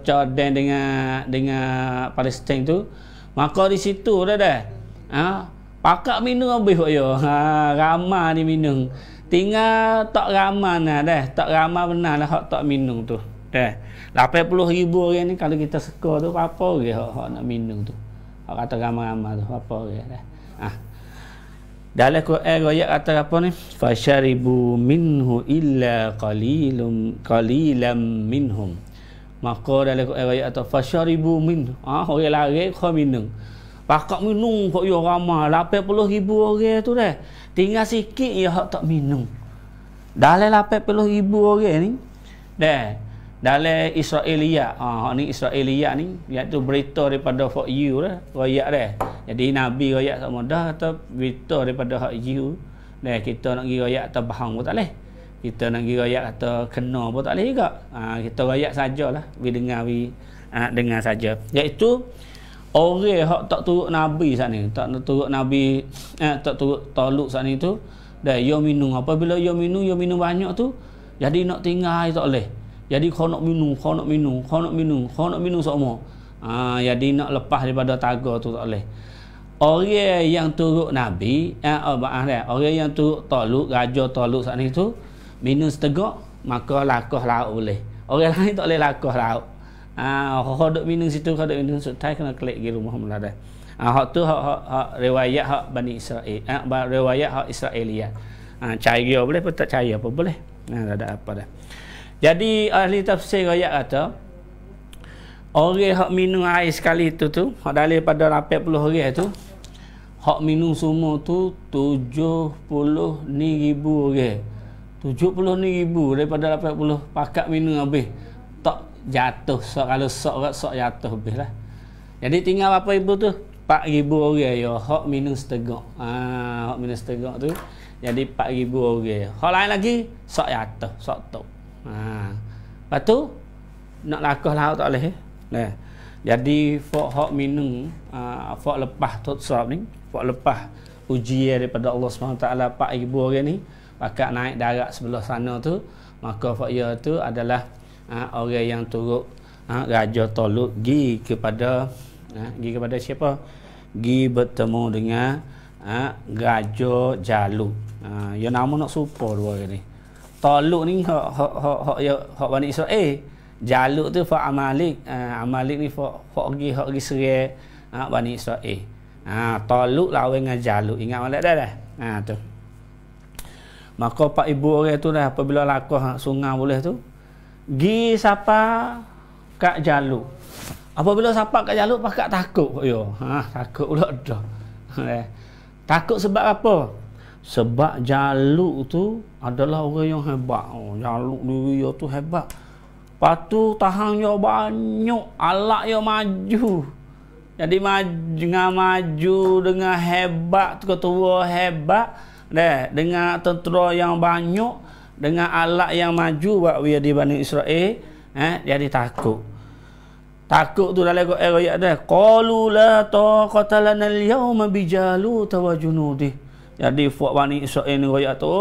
S2: Jordan dengan Palestin tu. Maka di situ dah. Pakak minum habis apa ya. Ramai ni minum. Tinggal tak ramai dah. Tak ramai benar lah hak tak minum tu. Dah. 80,000 orang ni kalau kita seka tu apa ke hak nak minum tu. Hak kata ramai-ramai tu apa ke dah. Dalam Quran ayat kata apa ni? Fasharibu minhu illa qalilam minhum. Maka dalam Quran ayat kata fasharibu minhu. Orang lari kau minum. Pakak minum kok yo ramai 80,000 orang tu dah. Tinggal sikit ya hak tak minum. Dalam 80,000 orang ni dah dalam Israiliyat. Ni Israiliyat ni iaitu berita daripada hak you dah, royak dah. Jadi Nabi royak sama dah kata berita daripada hak you. Dah kita nak pergi royak atau bahang pun tak leh. Kita nak pergi royak atau kena pun tak leh juga. Kita royak sajalah, dengar saja. Iaitu Orang hak tak turut Nabi saat ni, tak turut Nabi, tak turut Talut saat ni tu, dah yo minum. Apabila yo minum banyak tu, jadi nak tinggal tak boleh. Jadi kau nak minum semua. Jadi nak lepas daripada taga tu tak boleh. Orang yang turut Nabi, orang yang turut Talut, raja Talut saat ni tu, minum setegak, maka lakah laut boleh. Orang lain tak boleh lakah laut. Kau duk minum situ, kau duk minum sutai kena klik di rumah mula dah. Hak tu hak riwayat hak Bani Israel, riwayat hak Israeliat. Cahaya boleh pun tak cahaya apa boleh. Tak ada apa dah. Jadi ahli tafsir ayat kata orang hak minum air sekali tu hak daripada 80 orang tu hak minum semua tu 70,000 orang. 70,000 daripada 80 pakat minum habis. Tak jatuh kalau sok jatuh habis lah. Jadi tinggal berapa ribu tu? 4,000 orang ya hak minum setegak. Hak minum setegak tu jadi 4,000 orang. Hak lain lagi sok jatuh, sok tok. Lepas tu nak lakah laut tak boleh. Nah. Jadi hak minum hak lepas tutsab ni, hak lepas ujian daripada Allah SWT 4,000 orang ni pakat naik darat sebelah sana tu, maka fakir tu adalah orang yang turut Raja Talut pergi kepada siapa? Pergi bertemu dengan Raja Jalut. Ya nama nak serupa dua orang ni. Talut ni hak Bani Israel. Jalut tu fa Amalik. Amalik ni fa pergi serang Bani Israel. Talut lawan dengan Jalut. Ingat malak dah. Tu. Maka 4,000 orang tu dah apabila lakah sungai boleh tu gi sapa kat Jalut. Apabila sapa kat Jalut pakak takut yo. Takut pula dah. Takut sebab apa? Sebab Jalut tu adalah orang yang hebat. Jalut dia tu hebat. Patu tahan yo banyak, alak yo maju. Jadi maju dengan hebat, ketua hebat. Dengan tentera yang banyak, dengan alat yang maju buat dia di Bani Israel, jadi takut. Takut tu dalam ayat dah. Qalu la taqata lana al-yawma bi Jalut wa junudi. Jadi buat Bani Israel ni ayat tu,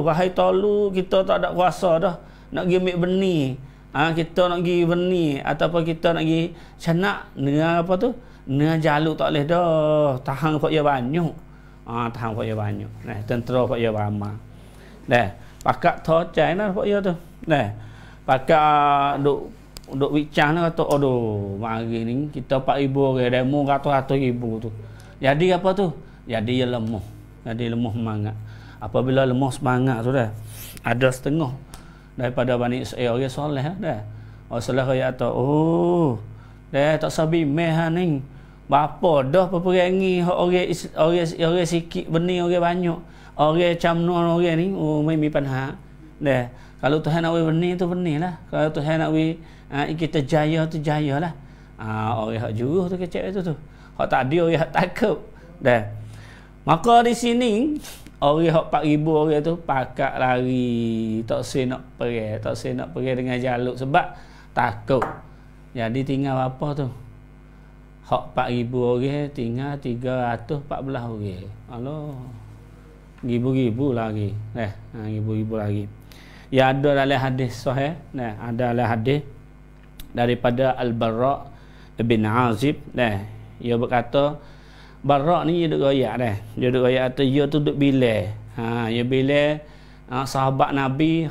S2: wahai Talut, kita tak ada kuasa dah nak pergi ambil benih. Kita nak pergi benih ataupun kita nak pergi canak dengan apa tu? Dengan Jalut tak boleh dah. Tahan buat dia banyak. Tahan pak ya banyak. Tentera pak ya ramai. Pakak thocai nah pak ya tu. Pakak duk bincang kata aduh, mari ni kita 4,000 orang demo ratus-ratus ribu tu. Jadi apa tu? Jadi dia lemah. Jadi lemah semangat. Apabila lemah semangat tu dah ada setengah daripada Bani Israel orang soleh dah. Orang soleh kata, tak sabi meh ni. Bapa dah peperangi orang sikit benih orang banyak. Orang camnon orang ni mai mi panha. Kalau Tuhan nak benih tu benih lah. Kalau Tuhan nak kita jaya tu jayalah. Orang hak juruh tu kecek tu. Hak tak ada orang hak takut. Maka di sini orang hak 4,000 orang tu pakak lari, tak sei nak pergi dengan Jalut sebab takut. Jadi tinggal apa tu? Hak 4,000 orang tinggal 314 orang. Allah. Ribu-ribu lagi. Ribu-ribu lagi. Ya ada dalam hadis sahih. Ada dalam hadis daripada Al-Barra bin Azib. Dia berkata, Barra ni dia duk royak dah. Dia duk royak atau dia tu duk bilal. Dia bilal sahabat Nabi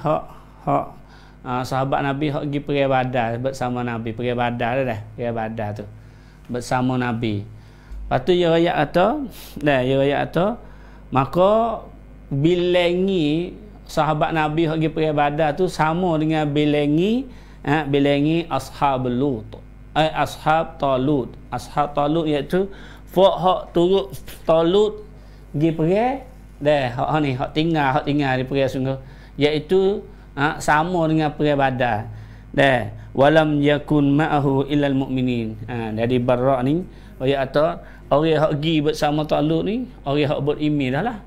S2: sahabat Nabi hak pergi pergi Badar bersama Nabi. Pergi Badar dah. Pergi Badar tu bersama Nabi. Lepas tu dia royak kata, maka bilangi sahabat Nabi yang pergi Badar tu sama dengan bilangi ashab Lut. Ashab Talut. Ashab Talut iaitu hak turut Talut pergi hak tinggal di pergi sungguh iaitu sama dengan pergi Badar. Walam yakun ma'ahu illal mu'minin. Dari Barra ni orang kata orang hak pergi bersama Talut ni orang hak beriman dah lah.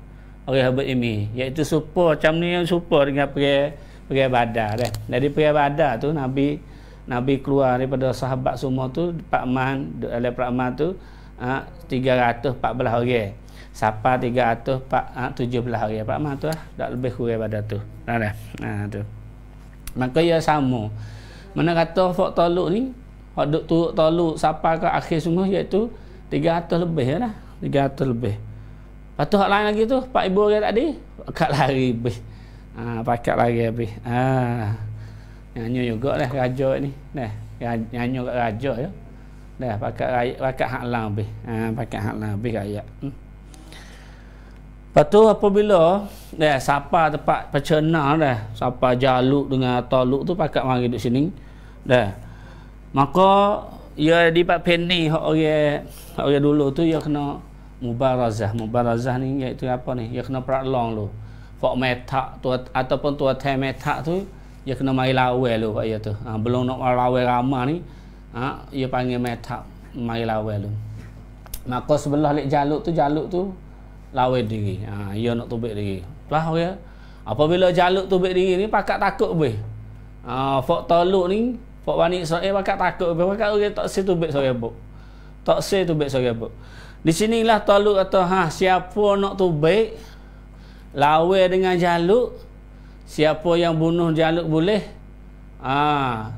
S2: Orang hak beriman iaitu serupa macam ni, yang serupa dengan pergi Badar dah. Dari pergi Badar tu Nabi Nabi keluar daripada sahabat semua tu Pak Man dalam Praman tu 314 orang. Siapa 317 orang. Pak Man tu tak lebih kurang pada tu. Dah. Tu. Maka ia sama. Mana kata fak taluk ni, hak duk turut taluk siapa ke akhir semua iaitu 300 lebih lah. 300 lebih. Lepas tu hak lain lagi tu, Pak Ibu orang tadi, pakat lari habis. Pakat lari habis. Nyanyi juga lah raja ni. Dah, nyanyi kat raja ya. Dah pakat hak lang habis. Pakat hak lang habis rakyat. Lepas tu apabila dah siapa tempat pecena dah, siapa jaluk dengan taluk tu pakat mari duduk sini. Dah. Maka ia di Pak Penny hak orang dulu tu ia kena mubarazah. Mubarazah ni iaitu apa ni? Ia kena perang lu. Fak metak tu ataupun tua teh metak tu ia kena mari lawan lu pak ia tu. Belum nak lawan ramah ni, ia panggil metak mari lawan lu. Maka sebelah lek jaluk tu lawan diri. Ia nak tubik diri. Lah dia. Apabila jaluk tubik diri ni pakat takut be. Fak taluk ni, fak Bani Israel pakat takut be. Pakat orang tak se tubik sorabuk. Tak se tubik sorabuk. Di sinilah taluk kata siapa nak tubik lawan dengan jaluk, siapa yang bunuh jaluk boleh.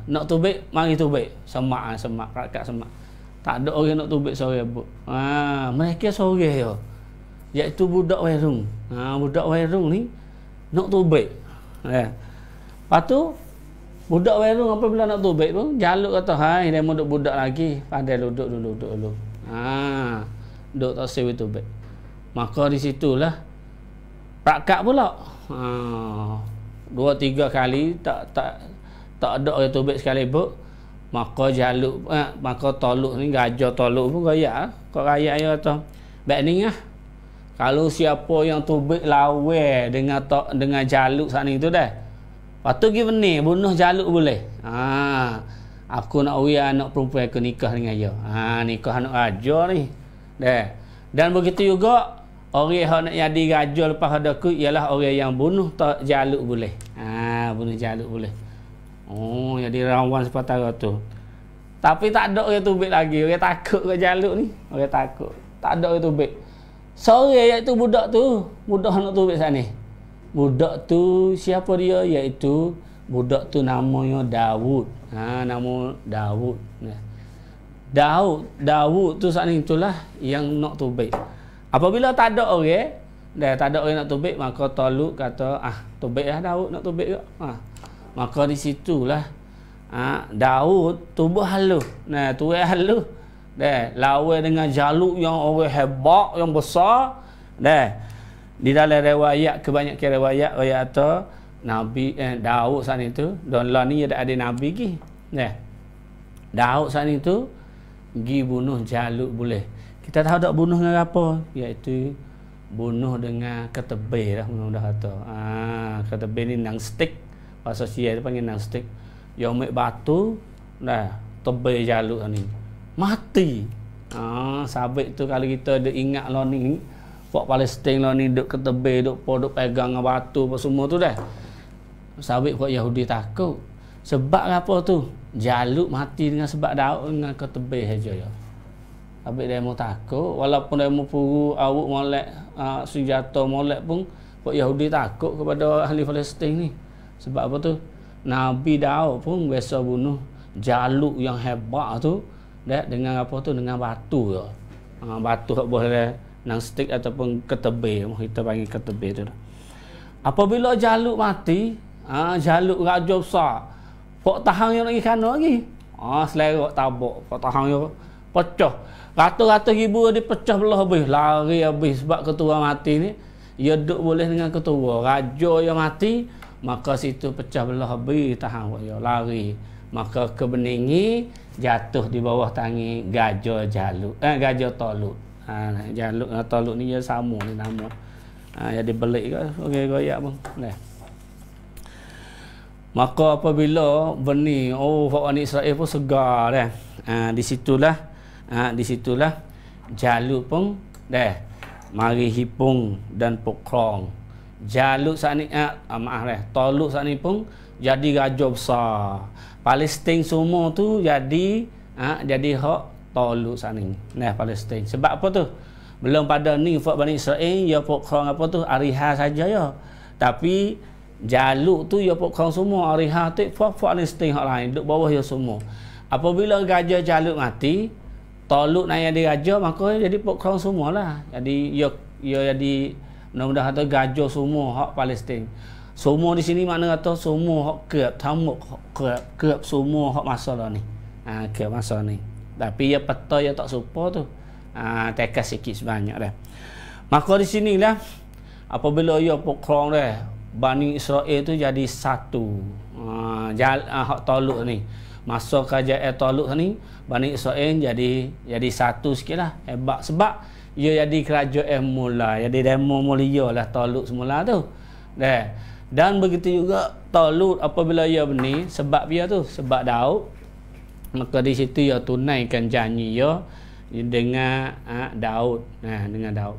S2: Nak tubik mari tubik. Semak rakyat semak. Tak ada orang nak tubik sorabuk. Mereka sorang je. Iaitu budak Wairung. Budak Wairung ni nak tubik. Lepas tu budak Wairung apabila nak tubik tu, jaluk kata, "Hai, dia mau duduk budak lagi, pandai duduk dulu." Duduk tak sewi tubik. Maka di situlah rakat pula. 2-3 kali tak ada orang tubik sekali pun. Maka jaluk maka taluk ni gajah taluk pun gayak. Kau rakyat dia kata, "Baik ni kalau siapa yang tubik lawan dengan jaluk sana itu dah. Lepas tu pergi benih bunuh jaluk boleh. Aku nak uya anak perempuan aku nikah dengan dia. Nikah anak raja ni. Dah. Dan begitu juga orang yang nak jadi raja lepas ada aku ialah orang yang bunuh jaluk boleh. Bunuh jaluk boleh. Jadi rawan sepatara tu. Tapi tak ada orang tubik lagi. Orang takut ke jaluk ni. Orang takut. Tak ada orang tubik. Sore iaitu budak tu. Budak nak tubik sana. Budak tu siapa dia? Iaitu budak tu namanya Daud. Nama Daud. Daud tu sana itulah yang nak tubik. Apabila tak ada orang, tak ada orang nak tubik, maka Taluk kata, tubiklah Daud nak tubik ke. Maka di situlah Daud tubuh halus. Tubuh halus. Lawan dengan jaluk yang orang hebat, yang besar. Di dalam riwayat, kebanyakan riwayat kata Nabi Daud saat itu, dan lah ni ada Nabi lagi. Daud saat itu pergi bunuh jaluk boleh. Kita tahu tak bunuh dengan apa? Iaitu bunuh dengan ketebih lah, dah kata. Ketebih ni nang stick. Bahasa Sia dia panggil nang stick. Yang ambil batu, tebih jaluk ni. Mati. Sabit tu kalau kita ada ingat lah ni, Pak Palestin lah ni duk ketebih, duk pegang dengan batu apa semua tu dah. Sabit Pak Yahudi takut. Sebab apa tu? Jaluk mati dengan sebab Daud dengan ketebih saja ya. Sabit dia mau takut, walaupun dia mau puru awak molek senjata molek pun Pak Yahudi takut kepada ahli Palestin ni. Sebab apa tu? Nabi Daud pun biasa bunuh jaluk yang hebat tu dengan apa tu? Dengan batu tu. Batu tak boleh nang stick ataupun ketebih. Kita panggil ketebih tu. Apabila jaluk mati, jaluk raja besar, Pak tahang yang lagi kana lagi. Selerak tabak. Pak tahang yang pecah. Ratus-ratus ribu dia pecah belah habis. Lari habis sebab ketua mati ni. Ia duduk boleh dengan ketua. Raja yang mati, maka situ pecah belah habis tahang Pak ya. Lari. Maka kebeningi jatuh di bawah tangi gajah jaluk. Gajah Taluk. Jaluk dengan Taluk ni dia sama ni nama. Jadi belik ke okey goyak pun. Maka apabila benih Bani Israel pun segar dah. Di situlah jaluk pun mari hipung dan pokrong. Jalut saat ni Talut saat ni pun jadi raja besar. Palestin semua tu jadi hak Talut saat ni. Nah, Palestin. Sebab apa tu? Belum pada ni Bani Israel ya pokok apa tu Ariha saja ya. Tapi Jalut tu ya pokok semua Ariha tu Palestin hak lain duk bawah ya semua. Apabila raja Jalut mati, Talut nak jadi raja, maka jadi pokok semualah. Jadi ya jadi mudah-mudahan kata gajah semua hak Palestin. Semua di sini makna kata semua hak kerap tamuk kerap semua hak masa dah ni. Kerap masa ni. Tapi ya peta ya tak serupa tu. Tekas sikit sebanyak dah. Maka di sinilah apabila ya pokong dah Bani Israel tu jadi satu. Hak Talut ni. Masa kerajaan Talut ni Bani Israel jadi satu sikitlah. Hebat sebab ia jadi kerajaan mula, jadi demo mulia lah Talut semula tu. Dan begitu juga Talut apabila ia beni sebab dia tu sebab Daud, maka di situ ia tunaikan janji ia dengan Daud. Dengan Daud.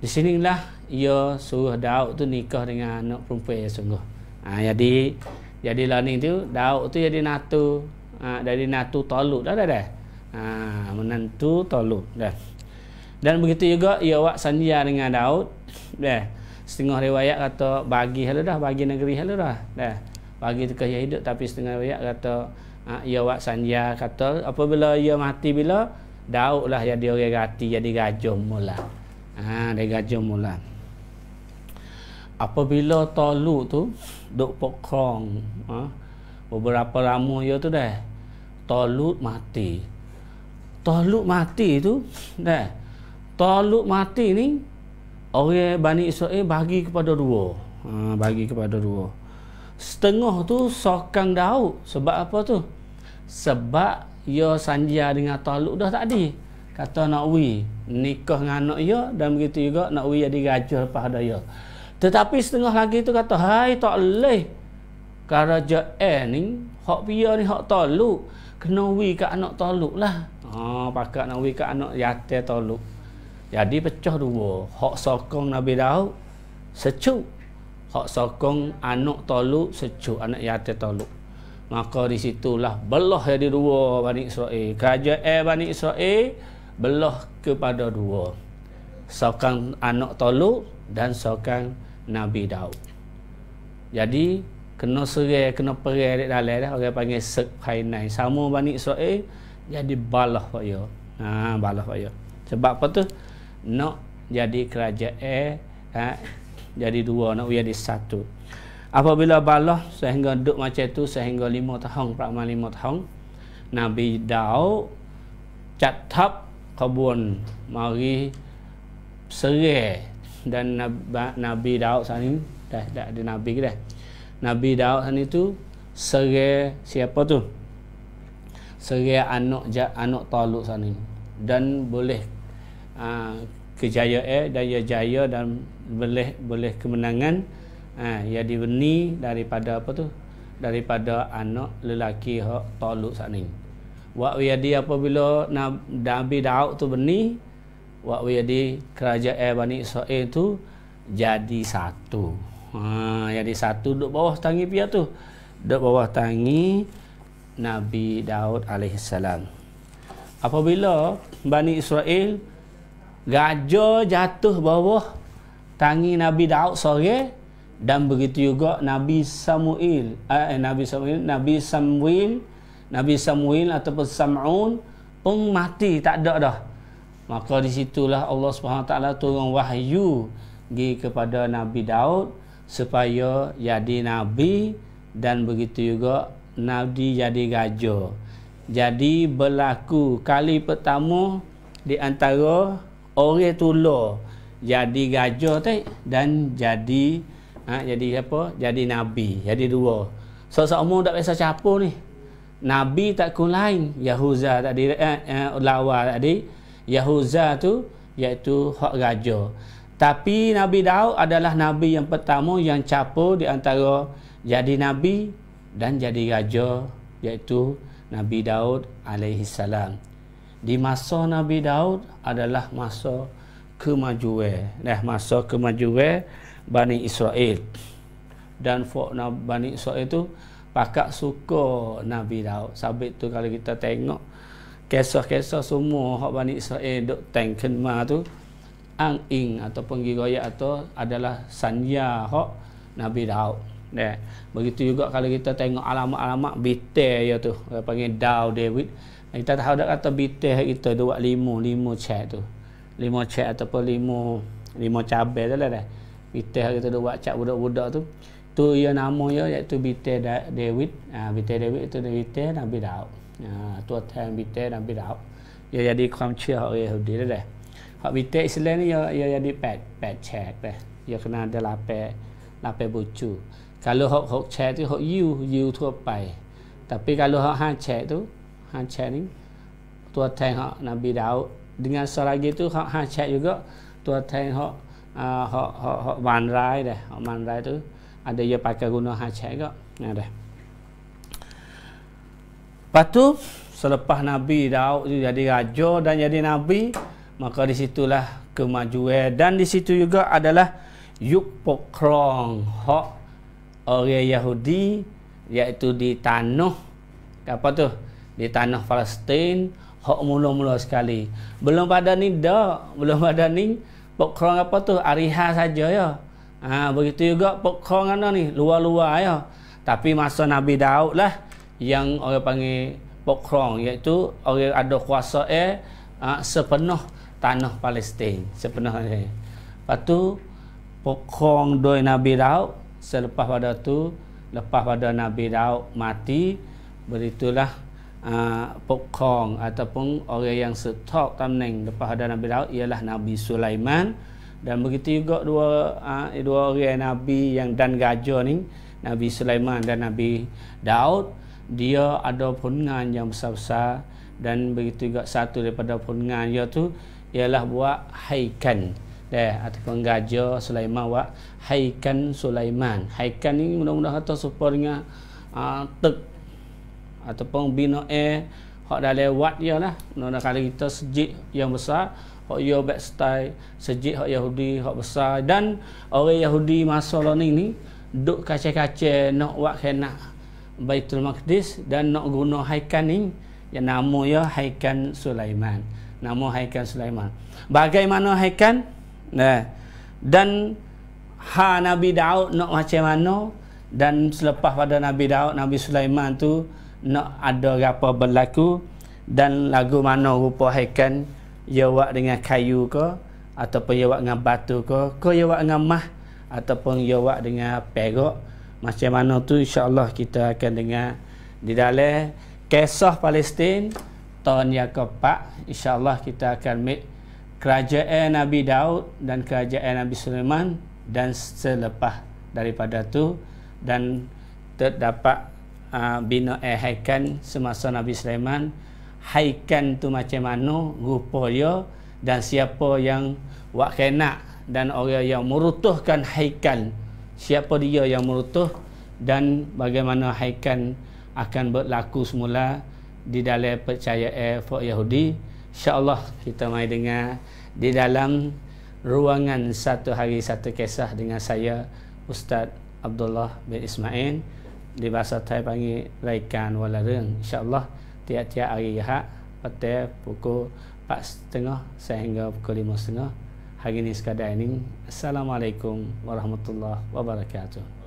S2: Di sinilah ia suruh Daud tu nikah dengan anak perempuan sungguh. Jadilah ni tu Daud tu jadi natu dari natu Talut dah. Menantu Talut dah. Dan begitu juga ia buat sanjia dengan Daud. Setengah riwayat kata bagi negeri dah. Bagi tu kaya hidup, tapi setengah riwayat kata ia buat sanjia kata apabila ia mati bila Daud lah jadi orang gati, jadi gajah mula. Dia gajah mula. Apabila Talut tu duk pokong beberapa lama ia tu dah Talut mati tu Talut mati ni orang Bani Israel bagi kepada dua. Setengah tu sokang Daud. Sebab apa tu? Sebab ia sanjia dengan Talut dah tadi. Kata nak nikah dengan anak ia, dan begitu juga nak jadi raja lepas ada ia. Tetapi setengah lagi tu kata, hai tak boleh. Kerajaan ni hak pia ni hak Talut, kena kat anak Talut lah. Pakat nak kat anak yatim Talut. Jadi pecah dua. Hak sokong Nabi Daud secuk, hak sokong anak Talut secuk, anak yatim Talut. Maka di situlah belah jadi dua Bani Israel. Kerajaan Bani Israel belah kepada dua. Sokong anak Talut dan sokong Nabi Daud. Jadi kena serai, kena perang dekat dalam dah, orang panggil sek hainai. Sama Bani Israel jadi balah pak yo. Balah pak yo. Sebab apa tu? Nak jadi kerajaan jadi dua, nak jadi satu. Apabila balah sehingga duduk macam tu sehingga 5 tahun, prakmal 5 tahun, Nabi Daud catap kebun mari serai. Dan Nabi Daud sana dah ada nabi ke dah. Nabi Daud sana tu serai siapa tu? Serai anak Talut sana. Dan boleh kejayaan dan ia jaya dan boleh kemenangan ia dibeni daripada apa tu? Daripada anak lelaki Talut sana. Waktu dia apabila Nabi Daud tu beni, waktu di kerajaan Bani Israel tu jadi satu. Jadi satu duduk bawah tangi pia tu. Duduk bawah tangi Nabi Daud alaihissalam. Apabila Bani Israel raja jatuh bawah tangi Nabi Daud sore, dan begitu juga Nabi Samuel ataupun Sam'un pun mati, tak ada dah. Maka di situlah Allah Subhanahu Wa Taala turun wahyu kepada Nabi Daud supaya jadi nabi, dan begitu juga Nabi jadi raja. Jadi berlaku kali pertama di antara orang tula jadi raja dan jadi apa? Jadi nabi, jadi dua. Seumur tak biasa capur ni. Nabi tak lain Yahuza tadi lawa tadi. Yahuza tu iaitu hak raja. Tapi Nabi Daud adalah nabi yang pertama yang capur di antara jadi nabi dan jadi raja, iaitu Nabi Daud alaihissalam. Di masa Nabi Daud adalah masa kemajuan. Masa kemajuan Bani Israel. Dan Bani Israel tu pakak suka Nabi Daud. Sabit tu kalau kita tengok kisah-kisah semua hak Bani Israel duk teng khidmah tu ang ing ataupun giroyak atau adalah sanya hak Nabi Daud. Begitu juga kalau kita tengok alamat-alamat bitel ya tu, panggil David. Kita tahu dak kata bitel kita dua 5 cek tu. 5 cek ataupun 5 cabai tu lah dah. Bitel kita dua cak budak-budak tu. Tu ia nama dia iaitu bitel David. Bitel David itu bitel Nabi Daud. Tuan bitel Nabi Daud. Ia jadi kamcia orang Yahudi dah. Hak bitel Islam ni ia jadi pet cek dah. Ia kena ada lapar bucu. Kalau hak cek tu hak youทั่วไป. Tapi kalau hak cek tu, hak cek ni tuan hak Nabi Daud dengan selagi tu hak cek juga tuan hak manrai dah. Hak manrai tu ada dia pakai guna hak cek juga. Dah. Lepas tu selepas Nabi Daud jadi raja dan jadi nabi, maka di situlah kemajuan dan di situ juga adalah yuk pokrong hak orang Yahudi iaitu di tanah apa tu, di tanah Palestin hak mula-mula sekali. Belum pada ni pokrong apa tu ariha saja ya. Begitu juga pokrong ana ni luar-luar ya. Tapi masa Nabi Daud lah yang orang panggil pokrong, iaitu orang ada kuasa sepenuh tanah Palestin, sepenuh. Lepas tu pokrong doi Nabi Daud. Selepas pada Nabi Daud mati, beritulah pokrong ataupun orang yang setok tamneng lepas pada Nabi Daud ialah Nabi Sulaiman. Dan begitu juga dua orang Nabi yang dan gajah ni, Nabi Sulaiman dan Nabi Daud, dia ada pungan yang besar-besar. Dan begitu juga satu daripada pungan dia tu ialah buat haikan ataupun gajah Sulaiman buat haikan Sulaiman. Haikan ni mudah-mudahan kata supaya dengan tek ataupun bina hak dah lewat dia lah. Mudah-mudahan kalau kita sejid yang besar hak ia back style sejid hak Yahudi hak besar. Dan orang Yahudi masa ni duk kacau-kacau nak buat kena Baitul Maqdis dan nak guna haikan ni yang nama dia haikan Sulaiman. Nama haikan Sulaiman. Bagaimana haikan? Dan Nabi Daud nak macam mana, dan selepas pada Nabi Daud, Nabi Sulaiman tu nak ada apa berlaku, dan lagu mana rupa haikan, ia buat dengan kayu ke ataupun ia buat dengan batu ke ia buat dengan mah ataupun ia buat dengan perak, macam mana tu insya-Allah kita akan dengar di dalam kisah Palestin tahun yang keempat. Insya-Allah kita akan meet kerajaan Nabi Daud dan kerajaan Nabi Sulaiman, dan selepas daripada tu dan terdapat bina haikan semasa Nabi Sulaiman. Haikan tu macam mana rupa dia dan siapa yang buat kena, dan orang yang merutuhkan haikan, siapa dia yang merutuh, dan bagaimana haikan akan berlaku semula di dalam percayaan Yahudi. InsyaAllah kita mai dengar di dalam ruangan Satu Hari Satu Kisah dengan saya Ustaz Abdullah bin Ismail, di bahasa Thai panggil Raikan Wala Reung. InsyaAllah tiap-tiap hari Ahad pada pukul 4.30 sehingga pukul 5.30. Hari ini sekadar ini. Assalamualaikum warahmatullahi wabarakatuh.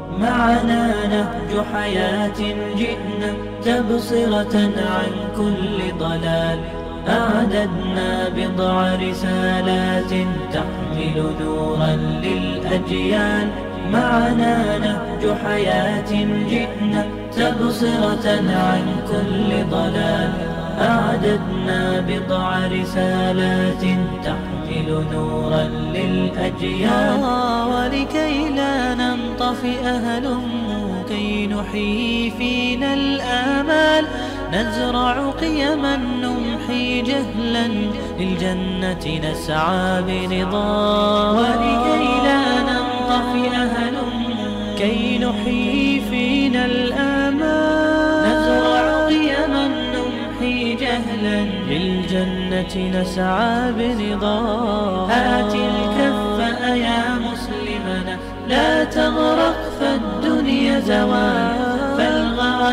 S3: معنا نهج حياة جئنا تبصرة عن كل ضلال أعددنا بضع رسالات تحمل نورا للأجيال معنا نهج حياة جئنا تبصرة عن كل ضلال أعددنا بضع رسالات تحمل نورا للأجيال ولكي لا ننطفئ هلموا كي نحيي فينا الآمال نزرع قيما نمحي جهلا للجنة نسعى برضا ولكي لا ننطفئ هلموا كي نحيي فينا الآمال نزرع قيما نمحي جهلا للجنة نسعى برضا هات الكف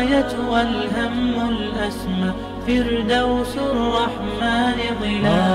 S3: الغاية والهم الأسمى فردوس الرحمن ظلال.